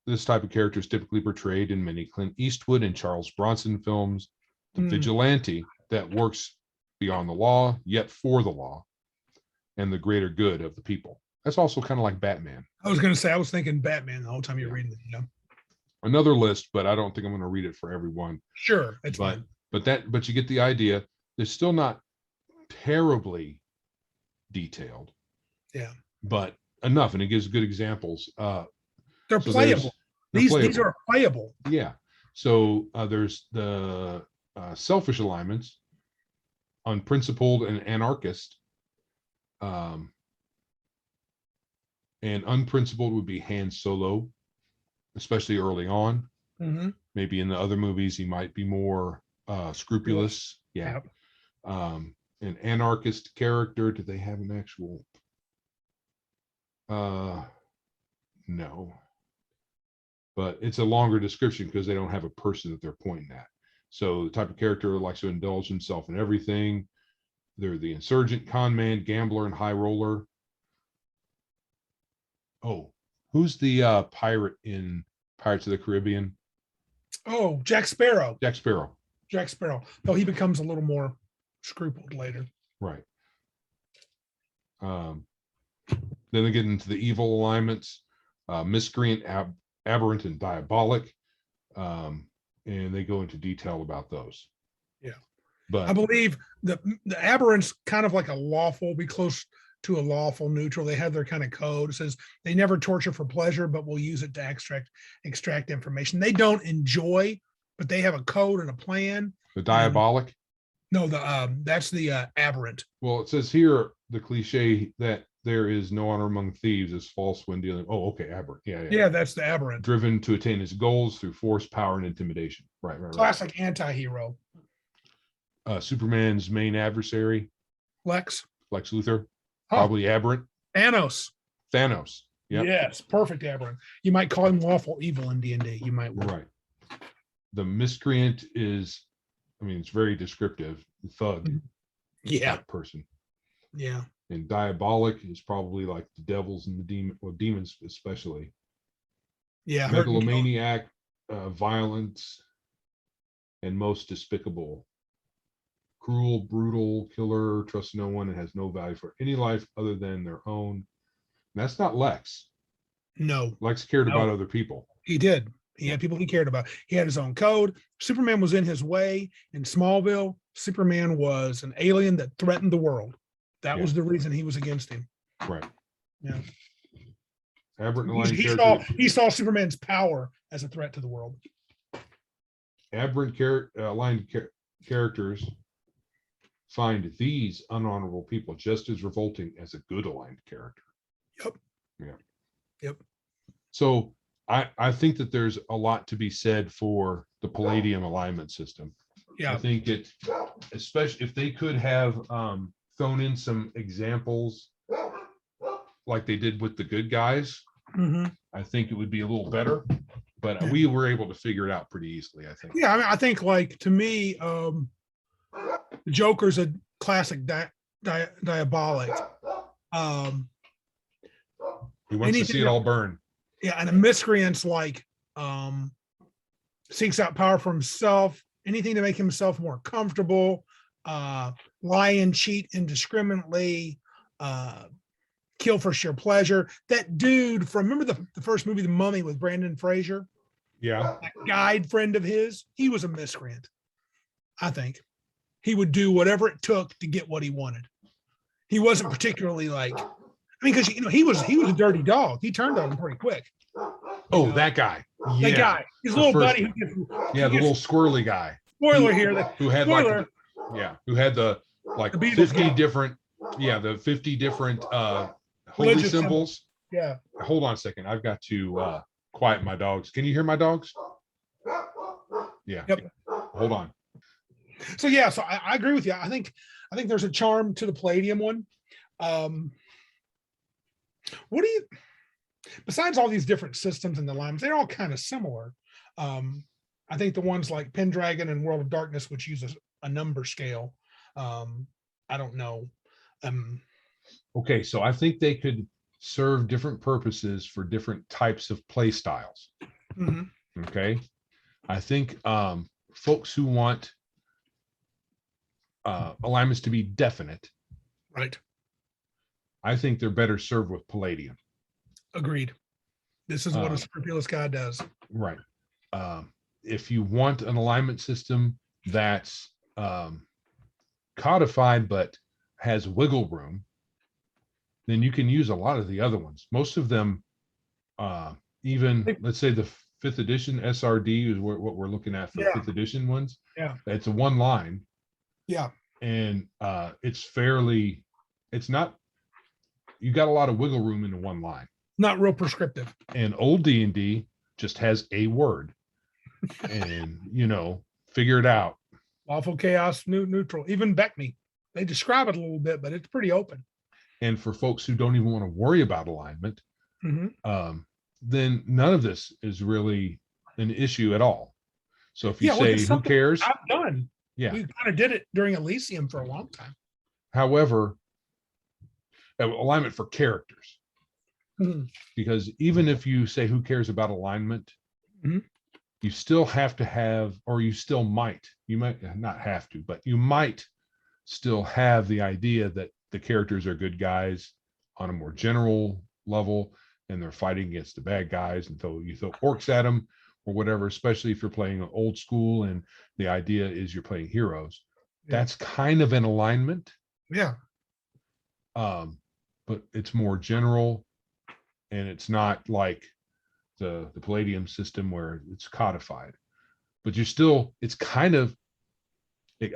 This type of character is typically portrayed in many Clint Eastwood and Charles Bronson films. The vigilante that works beyond the law, yet for the law, and the greater good of the people. That's also kind of like Batman. I was going to say, I was thinking Batman the whole time you're reading it. Another list, but I don't think I'm going to read it for everyone. Sure. It's fine. But you get the idea. They're still not terribly detailed. Yeah. But enough, and it gives good examples. They're So playable. they're These playable. are playable. Yeah. So there's the selfish alignments, unprincipled and anarchist. And unprincipled would be Han Solo, especially early on. Mm-hmm. Maybe in the other movies, he might be more scrupulous. Yeah. Yep. An anarchist character. Do they have an actual? No. But it's a longer description because they don't have a person that they're pointing at. So the type of character likes to indulge himself in everything. They're the insurgent, con man, gambler, and high roller. Oh, who's the pirate in Pirates of the Caribbean? Oh, Jack Sparrow. Jack Sparrow. Jack Sparrow. Though he becomes a little more scrupled later. Right. Then they get into the evil alignments, miscreant, aberrant, and diabolic. And they go into detail about those. Yeah. But I believe the aberrant's kind of like a lawful, be close to a lawful neutral. They have their kind of code. It says they never torture for pleasure, but will use it to extract information. They don't enjoy, but they have a code and a plan. the diabolic. No, that's the aberrant. Well, it says here the cliche that there is no honor among thieves is false when dealing. Oh, okay, aberrant. Yeah, that's the aberrant. Driven to attain his goals through force, power, and intimidation. Right. Classic anti-hero. Superman's main adversary, Lex Luthor, probably aberrant. Thanos. Yep. Yes, perfect aberrant. You might call him lawful evil in D&D. You might. Right. The miscreant is, I mean, it's very descriptive. Thug. Yeah. Person. Yeah. And diabolic is probably like the devils and the demons especially. Yeah. Megalomaniac, violence, and most despicable. Cruel, brutal, killer, trusts no one, and has no value for any life other than their own. And that's not Lex. No. Lex cared about other people. He did. He had people he cared about. He had his own code. Superman was in his way. In Smallville, Superman was an alien that threatened the world. That was the reason he was against him. Right. Yeah. Aberrant he saw Superman's power as a threat to the world. Aberrant aligned characters find these unhonorable people just as revolting as a good aligned character. Yep. Yeah. Yep. So I think that there's a lot to be said for the Palladium alignment system. Yeah. I think it, especially if they could have thrown in some examples like they did with the good guys, I think it would be a little better. But we were able to figure it out pretty easily, I think. Yeah, I mean, I think, like, to me, the Joker's a classic diabolic. He wants to see it all burn. Yeah, and a miscreant's like seeks out power for himself, anything to make himself more comfortable, lie and cheat indiscriminately, kill for sheer pleasure. That dude from, remember the first movie, The Mummy, with Brandon Fraser? Yeah. That guide friend of his, he was a miscreant. I think he would do whatever it took to get what he wanted. He wasn't particularly like, I mean, because he was a dirty dog. He turned on him pretty quick. Oh, that guy. Yeah. That guy, his little buddy. The little squirrely guy. Spoiler here. Who had spoiler, who had the 50 different, the 50 different holy symbols. Yeah. Hold on a second. I've got to quiet my dogs. Can you hear my dogs? Yeah. Yep. Hold on. So so I agree with you. I think there's a charm to the Palladium one. What do you, besides all these different systems and the alignments, they're all kind of similar. I think the ones like Pendragon and World of Darkness, which use a number scale, I don't know. Okay, so I think they could serve different purposes for different types of play styles. Okay, I think folks who want alignments to be definite, right? I think they're better served with Palladium. Agreed. This is what a scrupulous guy does. Right. If you want an alignment system that's codified but has wiggle room, then you can use a lot of the other ones. Most of them even let's say the fifth edition SRD is what we're looking at for Yeah. fifth edition ones. Yeah. It's a one line. Yeah. And it's not, you got a lot of wiggle room in the one line. Not real prescriptive. And old D&D just has a word. And figure it out. Lawful, chaos, neutral, even Beckme. They describe it a little bit, but it's pretty open. And for folks who don't even want to worry about alignment, then none of this is really an issue at all. So if you say, who cares? I've done. Yeah. We kind of did it during Elysium for a long time. However, alignment for characters. Because even if you say, who cares about alignment, you still have to have, or you might not have to, but you might still have the idea that the characters are good guys on a more general level, and they're fighting against the bad guys, and you throw orcs at them or whatever, especially if you're playing old school and the idea is you're playing heroes. That's kind of an alignment. Yeah. But it's more general, and it's not like the Palladium system where it's codified. But it's kind of,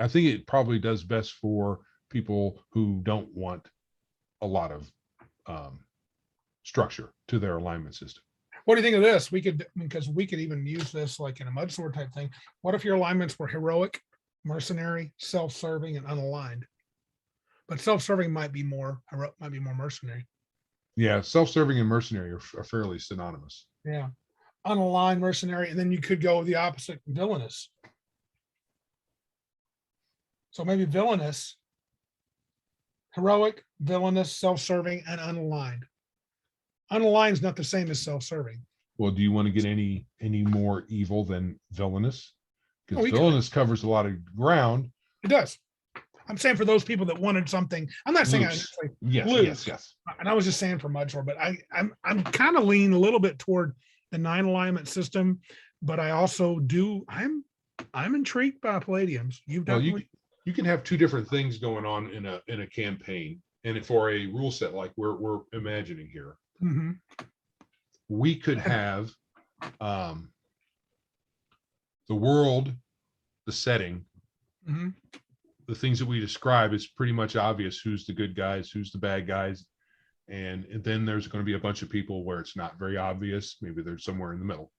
I think it probably does best for people who don't want a lot of structure to their alignment system. What do you think of this? Because we could even use this like in a mudsword type thing. What if your alignments were heroic, mercenary, self-serving, and unaligned? But self-serving might be more mercenary. Yeah, self-serving and mercenary are fairly synonymous. Yeah. Unaligned, mercenary, and then you could go the opposite, villainous. So maybe villainous, heroic, villainous, self-serving, and unaligned. Unaligned is not the same as self-serving. Well, do you want to get any more evil than villainous? Because villainous covers a lot of ground. It does. I'm saying for those people that wanted something. I'm not saying yes. And I was just saying for mudsword, but I'm kind of leaning a little bit toward the 9 alignment system, but I also I'm intrigued by Palladiums. You can have two different things going on in a campaign, and for a rule set like we're imagining here. We could have the world, the setting, the things that we describe. It's pretty much obvious who's the good guys, who's the bad guys, and then there's going to be a bunch of people where it's not very obvious. Maybe they're somewhere in the middle.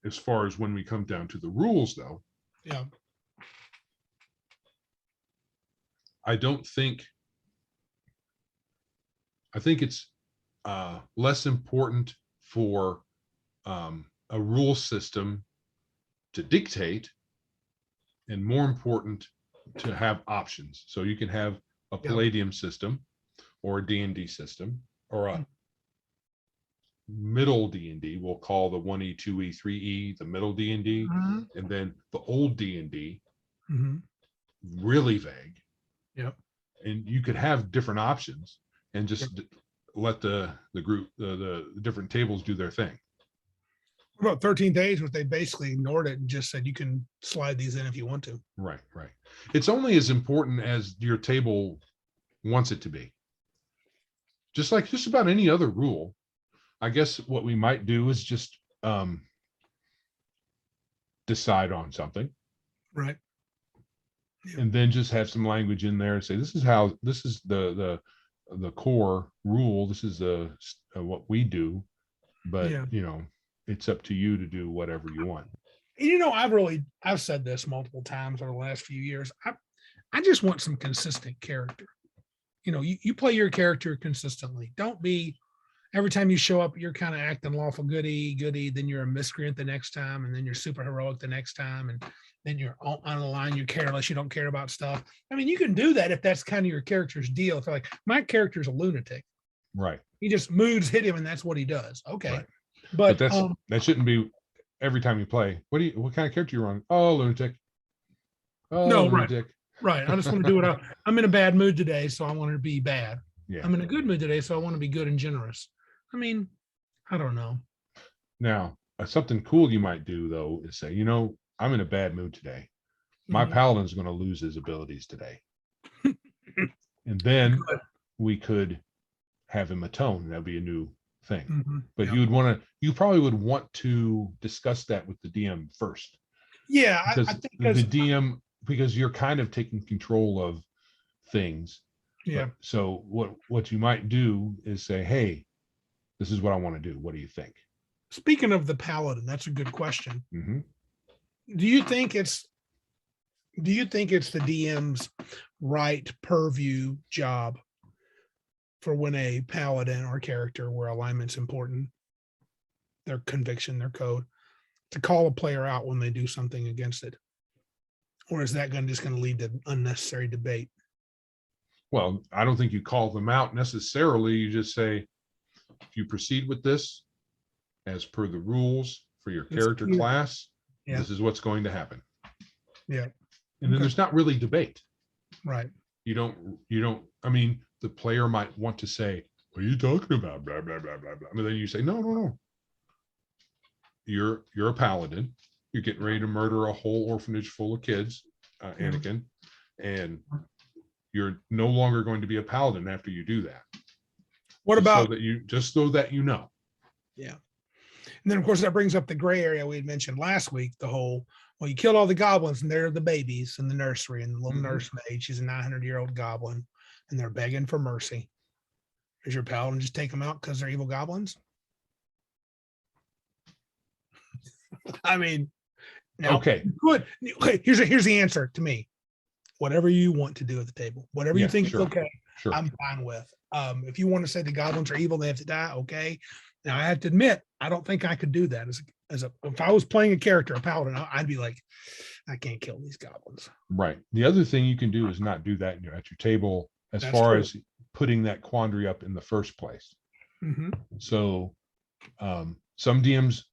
As far as when we come down to the rules, though, I think it's less important for a rule system to dictate and more important to have options. So you can have a Palladium system or a D&D system or a middle D&D. We'll call the 1E, 2E, 3E the middle D&D, and then the old D&D, really vague. And you could have different options and just let the group, the different tables do their thing. What about 13 days, where they basically ignored it and just said you can slide these in if you want to? Right. It's only as important as your table wants it to be. Just like just about any other rule. I guess what we might do is just decide on something. Right. And then just have some language in there and say, this is the core rule. This is what we do, but it's up to you to do whatever you want. I've said this multiple times over the last few years. I just want some consistent character. You play your character consistently. Don't be every time you show up, you're kind of acting lawful goody, then you're a miscreant the next time, and then you're super heroic the next time, and then you're on the line, you're careless, you don't care about stuff. I mean, you can do that if that's kind of your character's deal. If like, my character's a lunatic. Right. He just moods hit him and that's what he does. Okay. Right. But that shouldn't be every time you play. What kind of character you're on? Oh, lunatic. Oh, no, lunatic. Right. I just want to do what I'm in a bad mood today, so I want to be bad. Yeah. I'm in a good mood today, so I want to be good and generous. I mean, I don't know. Now, something cool you might do though is say, I'm in a bad mood today. My paladin's going to lose his abilities today. And then we could have him atone. That'd be a new thing. But Yeah. you probably would want to discuss that with the DM first. Yeah, Because I think the DM, because you're kind of taking control of things. Yeah. So what you might do is say, hey, this is what I want to do. What do you think? Speaking of the Paladin, that's a good question. Mm-hmm. Do you think it's the DM's right purview job for when a Paladin or character where alignment's important, their conviction, their code, to call a player out when they do something against it? Or is that just going to lead to unnecessary debate? Well, I don't think you call them out necessarily. You just say, if you proceed with this as per the rules for your character class, this is what's going to happen. Yeah. And then there's not really debate. Right. You don't, I mean, the player might want to say, what are you talking about? Blah, blah, blah, blah, blah. But then you say, no. You're a paladin. You're getting ready to murder a whole orphanage full of kids, Anakin, and you're no longer going to be a paladin after you do that. What about just so that you know? Yeah. And then of course that brings up the gray area we had mentioned last week, the whole, well, you killed all the goblins and they're the babies in the nursery, and the little nursemaid, she's a 900-year-old goblin, and they're begging for mercy. Does your paladin just take them out because they're evil goblins? I mean, now, okay. Good. Okay, here's the answer to me. Whatever you want to do at the table, whatever you think is okay, I'm fine with. If you want to say the goblins are evil, they have to die, okay. Now I have to admit, I don't think I could do that if I was playing a character, a paladin, I'd be like, I can't kill these goblins. Right. The other thing you can do is not do that at your table as far as putting that quandary up in the first place. So some DMs,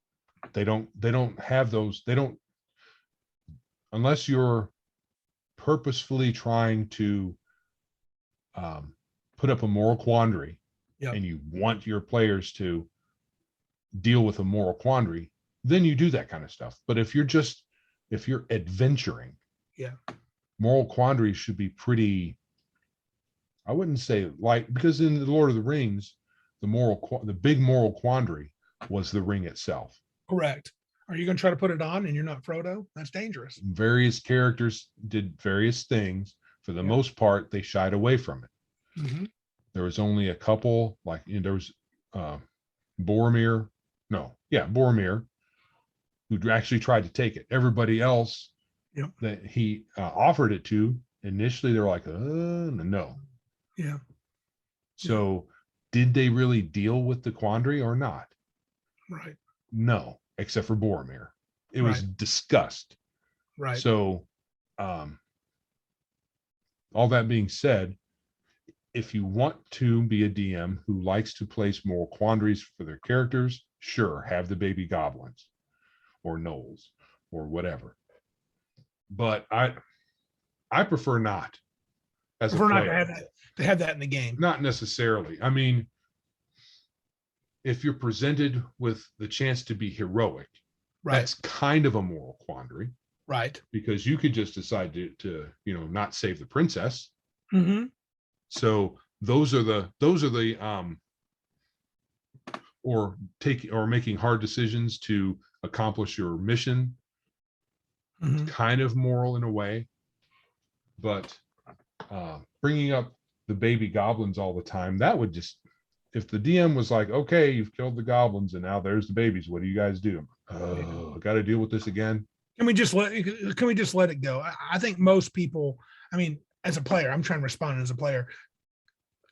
they don't have those, unless you're purposefully trying to put up a moral quandary and you want your players to deal with a moral quandary, then you do that kind of stuff. But if you're adventuring, moral quandaries should be pretty, I wouldn't say light, because in the Lord of the Rings, the big moral quandary was the ring itself. Correct. Are you going to try to put it on and you're not Frodo? That's dangerous. Various characters did various things. For the most part, they shied away from it. There was only a couple, like there was Boromir, who actually tried to take it. Everybody else that he offered it to, initially they were like, no. Yeah. So did they really deal with the quandary or not? Right. No, except for Boromir. It was discussed. Right. So all that being said, if you want to be a DM who likes to place moral quandaries for their characters, sure, have the baby goblins or gnolls or whatever. But I prefer not. As a player, not to have that in the game. Not necessarily. I mean, if you're presented with the chance to be heroic, that's kind of a moral quandary. Right. Because you could just decide to not save the princess. So those are the or making hard decisions to accomplish your mission. Kind of moral in a way, but bringing up the baby goblins all the time, that would just, if the DM was like, okay, you've killed the goblins and now there's the babies, what do you guys do? I got to deal with this again. Can we just let it go? I think most people, I mean, as a player, I'm trying to respond as a player.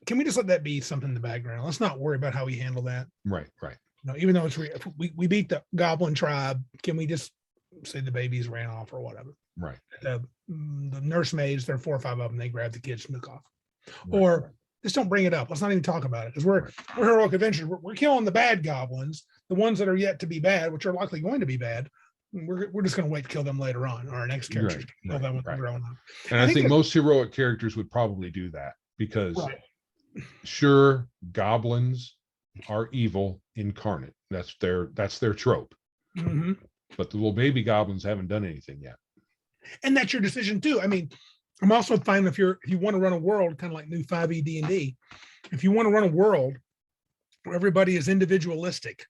Can we just let that be something in the background? Let's not worry about how we handle that. Right. Even though we beat the goblin tribe, can we just say the babies ran off or whatever? Right. The nursemaids, there are 4 or 5 of them, they grabbed the kids, snook off. Or just don't bring it up. Let's not even talk about it, because we're heroic adventurers. We're killing the bad goblins, the ones that are yet to be bad, which are likely going to be bad. We're just going to wait to kill them later on. Our next characters kill them when they're growing up. And I think most heroic characters would probably do that, because sure, goblins are evil incarnate. That's their trope. But the little baby goblins haven't done anything yet. And that's your decision too. I mean, I'm also fine if you want to run a world kind of like new 5e D&D. If you want to run a world where everybody is individualistic,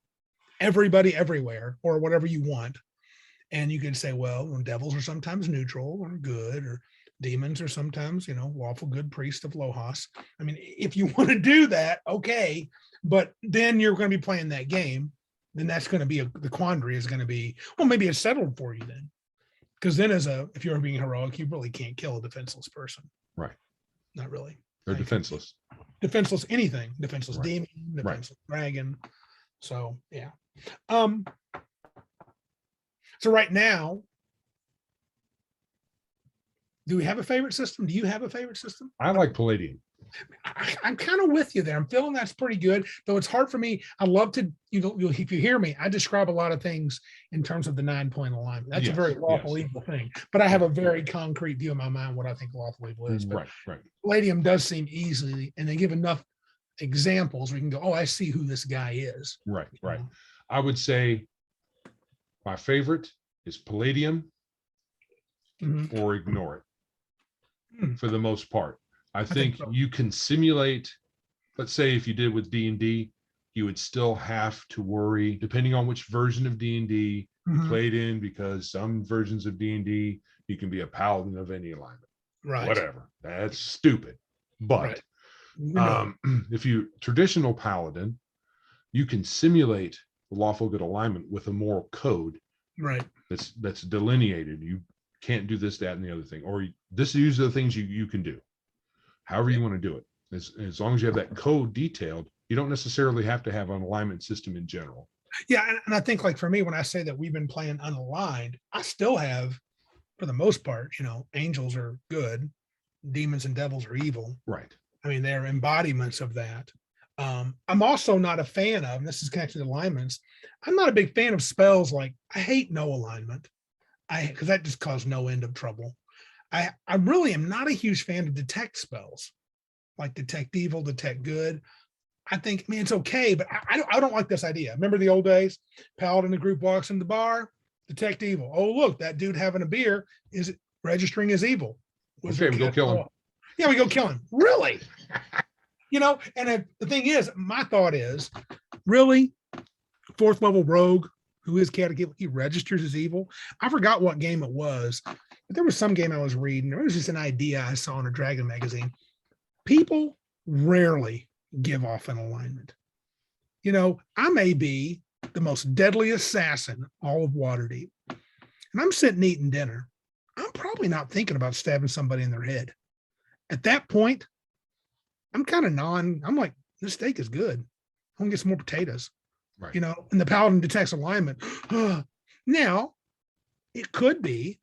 everybody everywhere, or whatever you want. And you can say, well, devils are sometimes neutral or good, or demons are sometimes, lawful good priest of Lohas. I mean, if you want to do that, okay, but then you're going to be playing that game. Then that's going to be the quandary is going to be, well, maybe it's settled for you then. Because then if you're being heroic, you really can't kill a defenseless person. Right. Not really. They're defenseless. Defenseless anything. Defenseless Right. demon, defenseless dragon. So yeah. So right now, do we have a favorite system? Do you have a favorite system? I like Palladium. I'm kind of with you there. I'm feeling that's pretty good, though it's hard for me. I love to, if you hear me, I describe a lot of things in terms of the 9-point alignment. That's a very lawful evil thing, but I have a very concrete view in my mind what I think lawful evil is. But Right. Palladium does seem easily, and they give enough examples we can go, oh, I see who this guy is. Right. I would say my favorite is Palladium or ignore it for the most part. I think so. You can simulate, let's say if you did with D&D, you would still have to worry, depending on which version of D&D you played in, because some versions of D&D, you can be a paladin of any alignment. Right. Whatever. That's stupid. But if you traditional paladin, you can simulate the lawful good alignment with a moral code. Right. That's delineated. You can't do this, that, and the other thing. Or these are the things you can do. However you want to do it. As long as you have that code detailed, you don't necessarily have to have an alignment system in general. Yeah, and I think like for me, when I say that we've been playing unaligned, I still have, for the most part, angels are good, demons and devils are evil. Right. I mean, they're embodiments of that. I'm also not a fan of, and this is connected to alignments, I'm not a big fan of spells like, I hate no alignment, because that just caused no end of trouble. I really am not a huge fan of detect spells, like detect evil, detect good. I think, it's okay, but I don't like this idea. Remember the old days? Paladin, the group walks in the bar, detect evil. Oh, look, that dude having a beer is registering as evil. Okay, we go kill him. Yeah, we go kill him. Really? And the thing is, my thought is, really, 4th level rogue who is catechized, he registers as evil. I forgot what game it was, but there was some game I was reading. It was just an idea I saw in a Dragon magazine. People rarely give off an alignment. I may be the most deadly assassin all of Waterdeep, and I'm sitting eating dinner. I'm probably not thinking about stabbing somebody in their head. At that point, I'm kind of I'm like, this steak is good. I'm gonna get some more potatoes. Right. And the paladin detects alignment. Now, it could be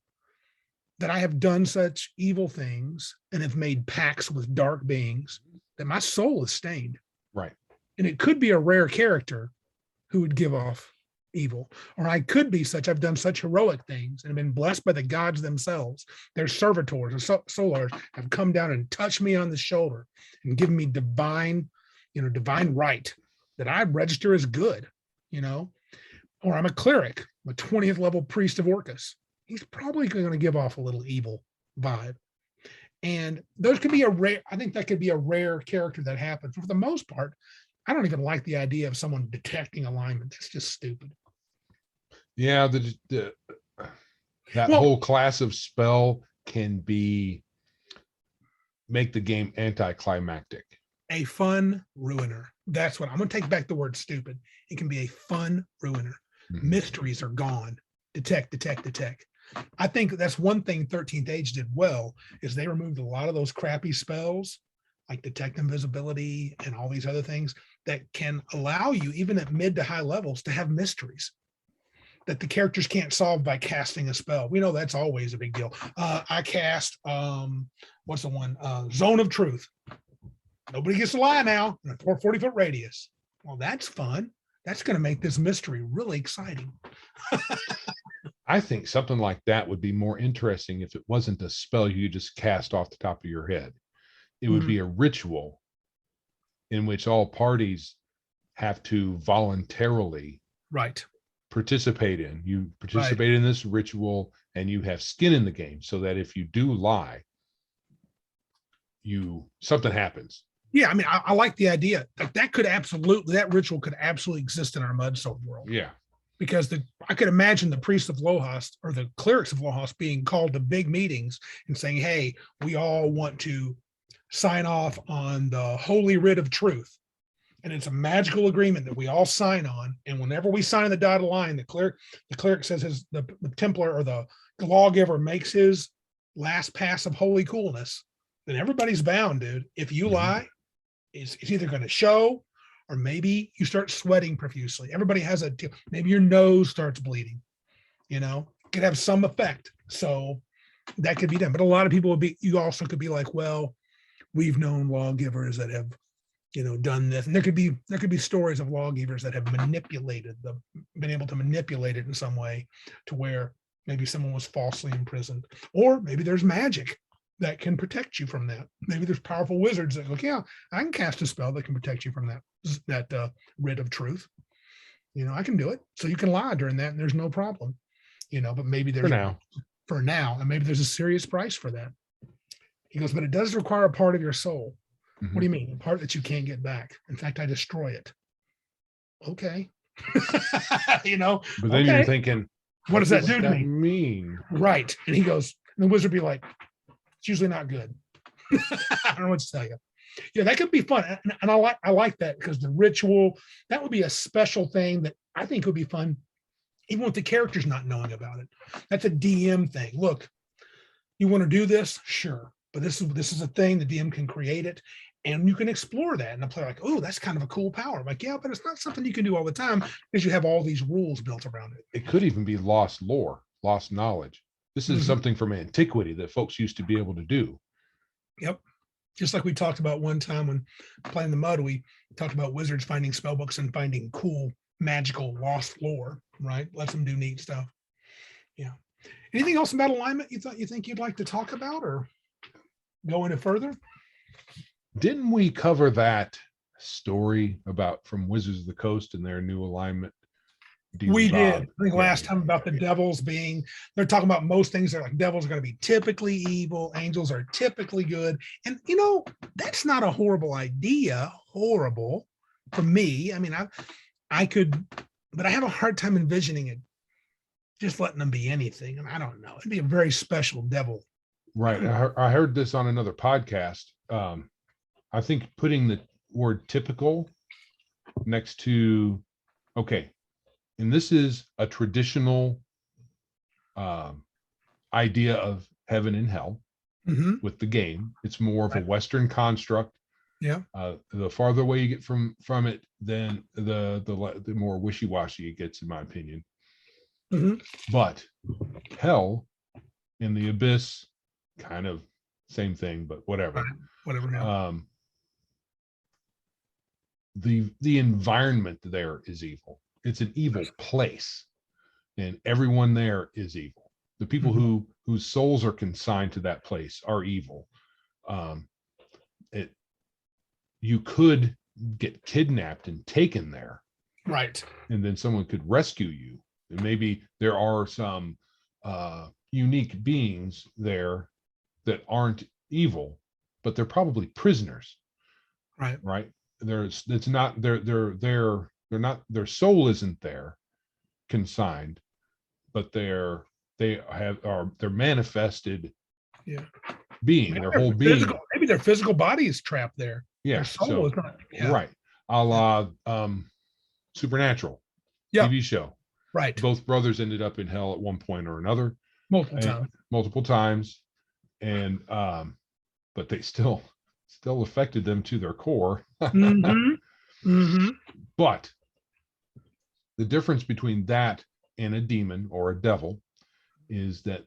that I have done such evil things and have made pacts with dark beings that my soul is stained. Right. And it could be a rare character who would give off evil. Or I could be I've done such heroic things and have been blessed by the gods themselves. Their servitors or solars have come down and touched me on the shoulder and given me divine right that I register as good, or I'm a cleric, a 20th level priest of Orcus. He's probably going to give off a little evil vibe. And those could be I think that could be a rare character that happens. For the most part, I don't even like the idea of someone detecting alignment. It's just stupid. Yeah, whole class of spell can make the game anticlimactic. A fun ruiner. That's what I'm going to take back the word stupid. It can be a fun ruiner. Mm-hmm. Mysteries are gone. Detect. I think that's one thing 13th Age did well, is they removed a lot of those crappy spells like detect invisibility and all these other things that can allow you, even at mid to high levels, to have mysteries that the characters can't solve by casting a spell. We know that's always a big deal. I cast, what's the one? Zone of Truth. Nobody gets to lie now in a 40-foot radius. Well, that's fun. That's going to make this mystery really exciting. I think something like that would be more interesting if it wasn't a spell you just cast off the top of your head. It would be a ritual in which all parties have to voluntarily participate in. You participate in this ritual and you have skin in the game, so that if you do lie, something happens. Yeah, I mean, I like the idea. Like that ritual could absolutely exist in our Mud Soul world. Yeah. Because I could imagine the priests of Lohas or the clerics of Lohas being called to big meetings and saying, hey, we all want to sign off on the holy writ of truth. And it's a magical agreement that we all sign on. And whenever we sign the dotted line, the cleric says the Templar or the lawgiver makes his last pass of holy coolness, then everybody's bound, dude. If you lie, it's either going to show, or maybe you start sweating profusely. Everybody has maybe your nose starts bleeding, it could have some effect. So that could be done. But a lot of people you also could be like, well, we've known lawgivers that have, done this. And there could be stories of lawgivers that have been able to manipulate it in some way to where maybe someone was falsely imprisoned, or maybe there's magic that can protect you from that. Maybe there's powerful wizards that go, yeah, I can cast a spell that can protect you from that writ of truth. I can do it. So you can lie during that and there's no problem, but maybe there's for now, and maybe there's a serious price for that. He goes, but it does require a part of your soul. Mm-hmm. What do you mean? A part that you can't get back. In fact, I destroy it. Okay. But then you're thinking, what does that do to me? Mean? Right. And he goes, and the wizard be like, it's usually not good. I don't know what to tell you. Yeah, that could be fun. And I like that, because the ritual, that would be a special thing that I think would be fun, even with the characters not knowing about it. That's a DM thing. Look, you want to do this? Sure. But this is a thing, the DM can create it, and you can explore that. And the player like, oh, that's kind of a cool power. I'm like, yeah, but it's not something you can do all the time because you have all these rules built around it. It could even be lost lore, lost knowledge. This is something from antiquity that folks used to be able to do. Yep. Just like we talked about one time when playing the Mud, we talked about wizards finding spell books and finding cool, magical, lost lore, right? Lets them do neat stuff. Yeah. Anything else about alignment you think you'd like to talk about or go into further? Didn't we cover that story about from Wizards of the Coast and their new alignment? We did. I think last time about the devils being, they're talking about most things. They're like, devils are going to be typically evil. Angels are typically good. And, that's not a horrible idea. Horrible for me. I mean, I could, but I have a hard time envisioning it just letting them be anything. And I don't know. It'd be a very special devil. Right. I heard this on another podcast. I think putting the word typical next to, okay, and this is a traditional idea of heaven and hell with the game. It's more of a Western construct. Yeah. The farther away you get from it, then the more wishy-washy it gets, in my opinion. But hell and the abyss, kind of same thing, but whatever. Whatever. Now. The environment there is evil. It's an evil place, and everyone there is evil. The people whose souls are consigned to that place are evil. You could get kidnapped and taken there, right? And then someone could rescue you. And maybe there are some unique beings there that aren't evil, but they're probably prisoners, right? Their soul isn't there consigned, but they're manifested being, maybe their whole being. Maybe their physical body is trapped there. Yeah. Their soul is not. Yeah. Right. A la Supernatural TV show. Right. Both brothers ended up in hell at one point or another. Multiple times. And but they still affected them to their core. But the difference between that and a demon or a devil is that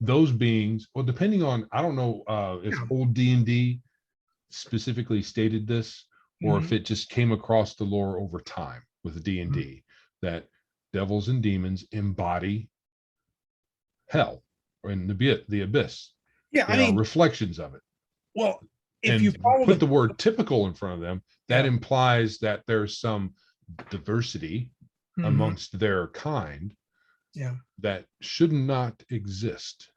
those beings, well, depending on, I don't know if old D&D specifically stated this, or if it just came across the lore over time with D&D, that devils and demons embody hell or in the abyss. Yeah, they are reflections of it. Well, if you put the word typical in front of them, that implies that there's some diversity amongst their kind that should not exist.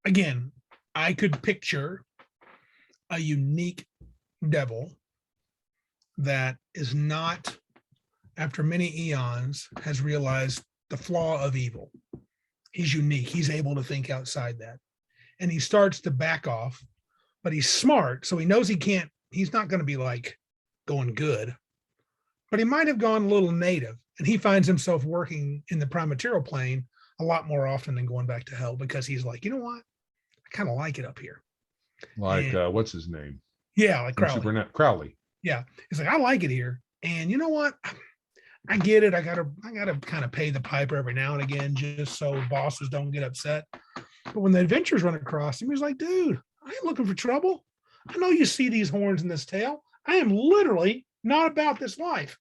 Again, I could picture a unique devil that is not, after many eons, has realized the flaw of evil. He's unique. He's able to think outside that. And he starts to back off, but he's smart. So he knows he's not going to be like going good, but he might have gone a little native. And he finds himself working in the prime material plane a lot more often than going back to hell, because he's like, you know what? I kind of like it up here. Like, what's his name? Yeah, like Crowley. Crowley. Yeah. He's like, I like it here. And you know what? I get it. I gotta kind of pay the piper every now and again, just so bosses don't get upset. But when the adventures run across him, he's like, dude, I ain't looking for trouble. I know you see these horns in this tail. I am literally not about this life.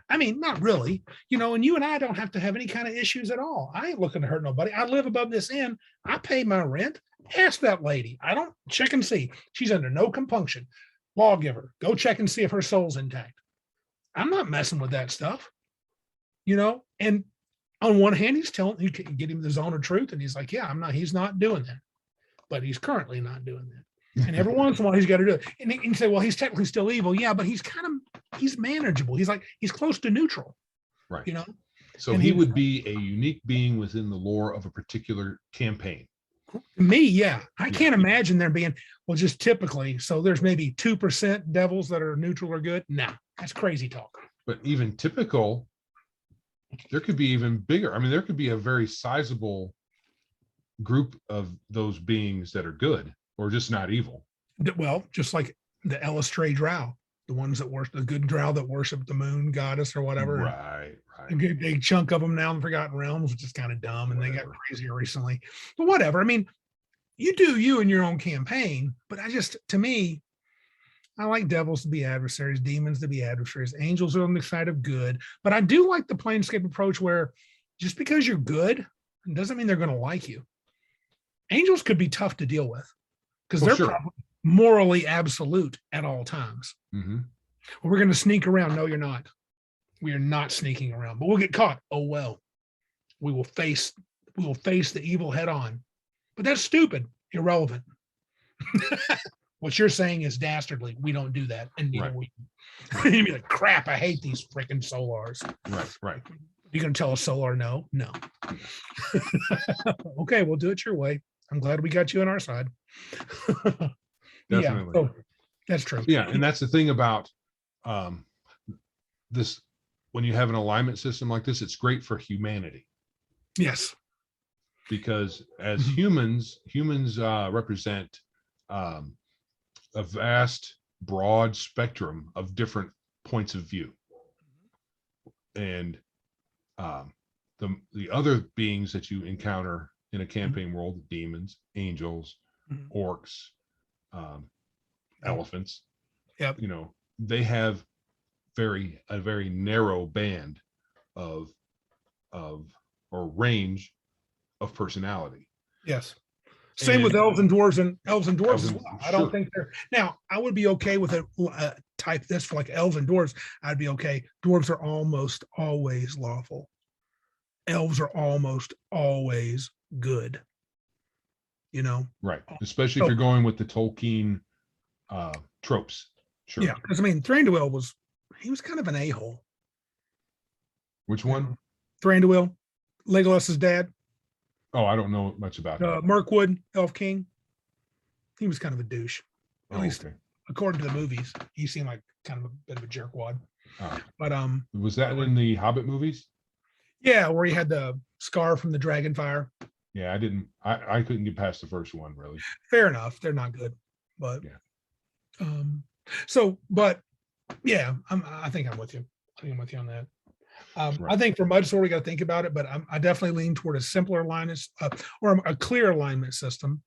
I mean, not really, and you and I don't have to have any kind of issues at all. I ain't looking to hurt nobody. I live above this inn. I pay my rent. Ask that lady. I don't check and see. She's under no compunction. Lawgiver, go check and see if her soul's intact. I'm not messing with that stuff, and on one hand, he's telling, you can get him the zone of truth. And he's like, yeah, he's not doing that, but he's currently not doing that. And every once in a while he's got to do it. And you can say, well, he's technically still evil. Yeah, but he's manageable. He's close to neutral, right? So he would be a unique being within the lore of a particular campaign. Me, yeah. I can't imagine there being, well, just typically, so there's maybe 2% devils that are neutral or good. Nah, that's crazy talk. But even typical, there could be even bigger. I mean, there could be a very sizable group of those beings that are good or just not evil. Well, just like the Elistray Drow, the ones that worship, the good Drow that worship the moon goddess or whatever. Right. A big chunk of them now in Forgotten Realms, which is kind of dumb, and they got crazier recently. But whatever. I mean, you do you in your own campaign, but to me, I like devils to be adversaries, demons to be adversaries, angels are on the side of good. But I do like the Planescape approach where just because you're good doesn't mean they're going to like you. Angels could be tough to deal with because they're probably morally absolute at all times. Mm-hmm. Well, we're going to sneak around. No, you're not. We are not sneaking around, but we'll get caught. Oh, well, we will face the evil head on. But that's stupid, irrelevant. What you're saying is dastardly. We don't do that. And neither we. You'd be like, crap, I hate these freaking Solars. Right. You're going to tell a Solar no? No. Okay, we'll do it your way. I'm glad we got you on our side. Definitely. Yeah, so that's true. Yeah, and that's the thing about this. When you have an alignment system like this, it's great for humanity. Yes. Because as humans represent a vast, broad spectrum of different points of view. And the other beings that you encounter in a campaign world, demons, angels, orcs, elephants, they have a very narrow band of or range of personality. Yes. Same with elves and dwarves as well. I don't think they're, now I would be okay with a type this for like elves and dwarves. I'd be okay. Dwarves are almost always lawful. Elves are almost always good. Right. Especially if you're going with the Tolkien tropes. Sure. Yeah. Because Thranduil was kind of an a-hole. Which one? Thranduil, Legolas's dad. Oh, I don't know much about that. Mirkwood, Elf King. He was kind of a douche. At least according to the movies. He seemed like kind of a bit of a jerkwad. But was that in the Hobbit movies? Yeah, where he had the scar from the dragon fire. Yeah, I couldn't get past the first one, really. Fair enough. They're not good. But yeah. I think I'm with you. On that. I think for Mudsword, we got to think about it, but I definitely lean toward a simpler alignment or a clear alignment system.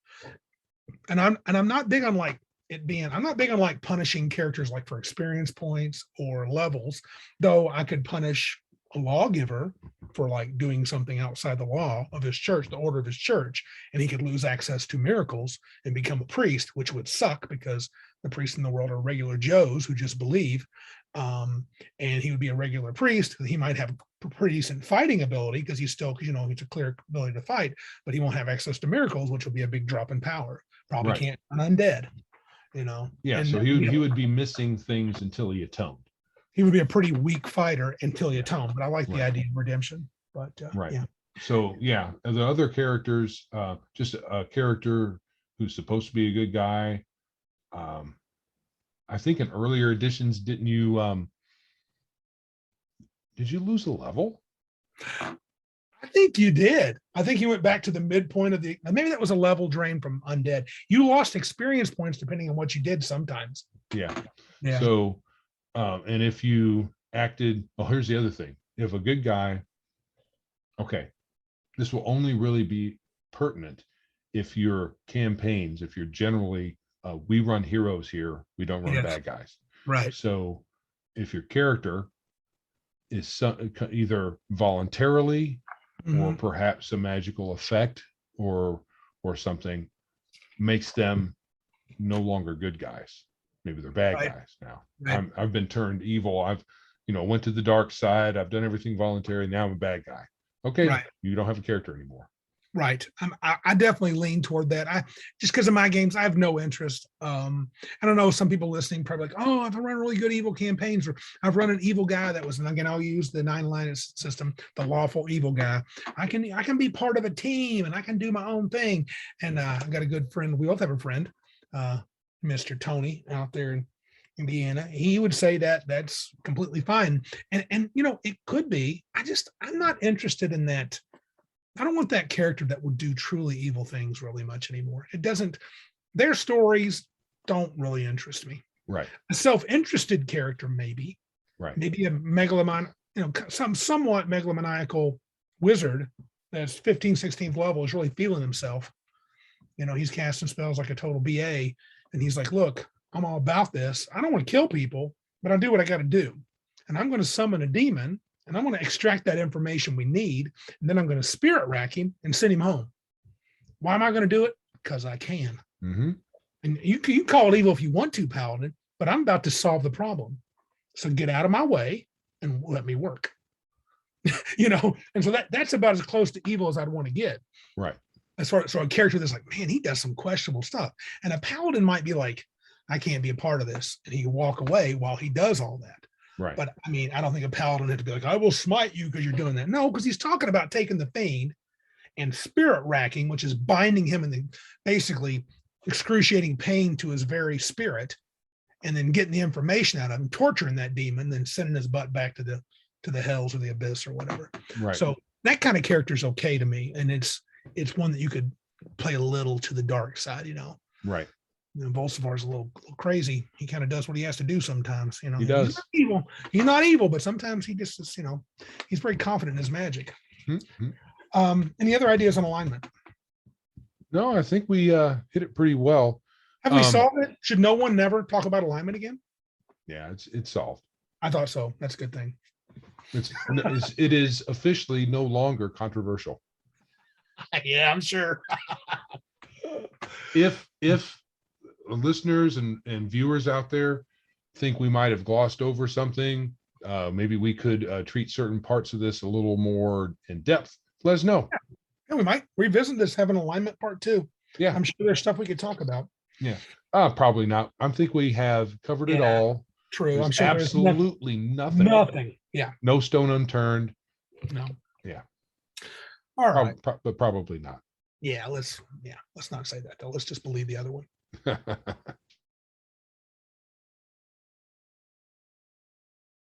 And I'm not big on I'm not big on punishing characters like for experience points or levels, though I could punish a lawgiver for doing something outside the law of his church, the order of his church, and he could lose access to miracles and become a priest, which would suck because the priests in the world are regular Joes who just believe. And he would be a regular priest. He might have a pretty decent fighting ability because he's still, he's a clear ability to fight, but he won't have access to miracles, which will be a big drop in power. Probably can't turn undead, you know. Yeah, And so he would be missing things until he atoned. he would be a pretty weak fighter until he atoned. But I like the Right. idea of redemption. But Right. yeah. So yeah, the other characters, just a character who's supposed to be a good guy. I think in earlier editions, did you lose a level? I think you did. I think you went back to the midpoint of the, maybe that was a level drain from undead. You lost experience points depending on what you did sometimes. Yeah. Yeah. So, and if you acted, well, here's the other thing. If a good guy, okay, this will only really be pertinent if your campaigns, if you're generally, we run heroes here, we don't run bad guys. Right. So if your character is either voluntarily or perhaps a magical effect or something makes them no longer good guys. Maybe they're bad guys now. Right. I've been turned evil. I've, went to the dark side. I've done everything voluntary. Now I'm a bad guy. Okay. Right. You don't have a character anymore. Right. I definitely lean toward that. Just because of my games, I have no interest. I don't know. Some people listening probably like, oh, I've run really good evil campaigns, or I've run an evil guy that was, and again, I'll use the Unaligned system, the lawful evil guy. I can be part of a team and I can do my own thing. And I've got a good friend. We both have a friend, Mr. Tony out there in Indiana. He would say that that's completely fine. And it could be. I'm not interested in that. I don't want that character that would do truly evil things really much anymore. It doesn't, their stories don't really interest me. Right. A self-interested character, maybe. Right. Maybe a megalomaniacal, somewhat megalomaniacal wizard that's 15th, 16th level is really feeling himself. He's casting spells like a total BA. And he's like, look, I'm all about this. I don't want to kill people, but I do what I got to do. And I'm going to summon a demon. And I'm going to extract that information we need, and then I'm going to spirit rack him and send him home. Why am I going to do it? Because I can. Mm-hmm. And you call it evil if you want to, Paladin, but I'm about to solve the problem. So get out of my way and let me work. And so that's about as close to evil as I'd want to get. Right. So a character that's like, man, he does some questionable stuff. And a Paladin might be like, I can't be a part of this. And he can walk away while he does all that. Right. But I mean, I don't think a Paladin had to be like, I will smite you because you're doing that. No, because he's talking about taking the Fiend and spirit racking, which is binding him in the basically excruciating pain to his very spirit, and then getting the information out of him, torturing that demon, then sending his butt back to the hells or the abyss or whatever. Right. So that kind of character is okay to me. And it's one that you could play a little to the dark side, Right. Volsivar's a little crazy. He kind of does what he has to do sometimes. He does. He's not evil, but sometimes he just is, he's very confident in his magic. Mm-hmm. Any other ideas on alignment? No, I think we hit it pretty well. Have we solved it? Should no one never talk about alignment again? Yeah, it's solved. I thought so. That's a good thing. It is officially no longer controversial. Yeah, I'm sure. If listeners and viewers out there think we might have glossed over something, maybe we could treat certain parts of this a little more in depth, let us know. Yeah, we might revisit this, have an alignment part 2. Yeah, I'm sure there's stuff we could talk about. Yeah, probably not. I think we have covered it all. True. There's I'm sure absolutely nothing. Yeah, no stone unturned. No. Yeah. All right. But probably not. Yeah, let's not say that though. Let's just believe the other one.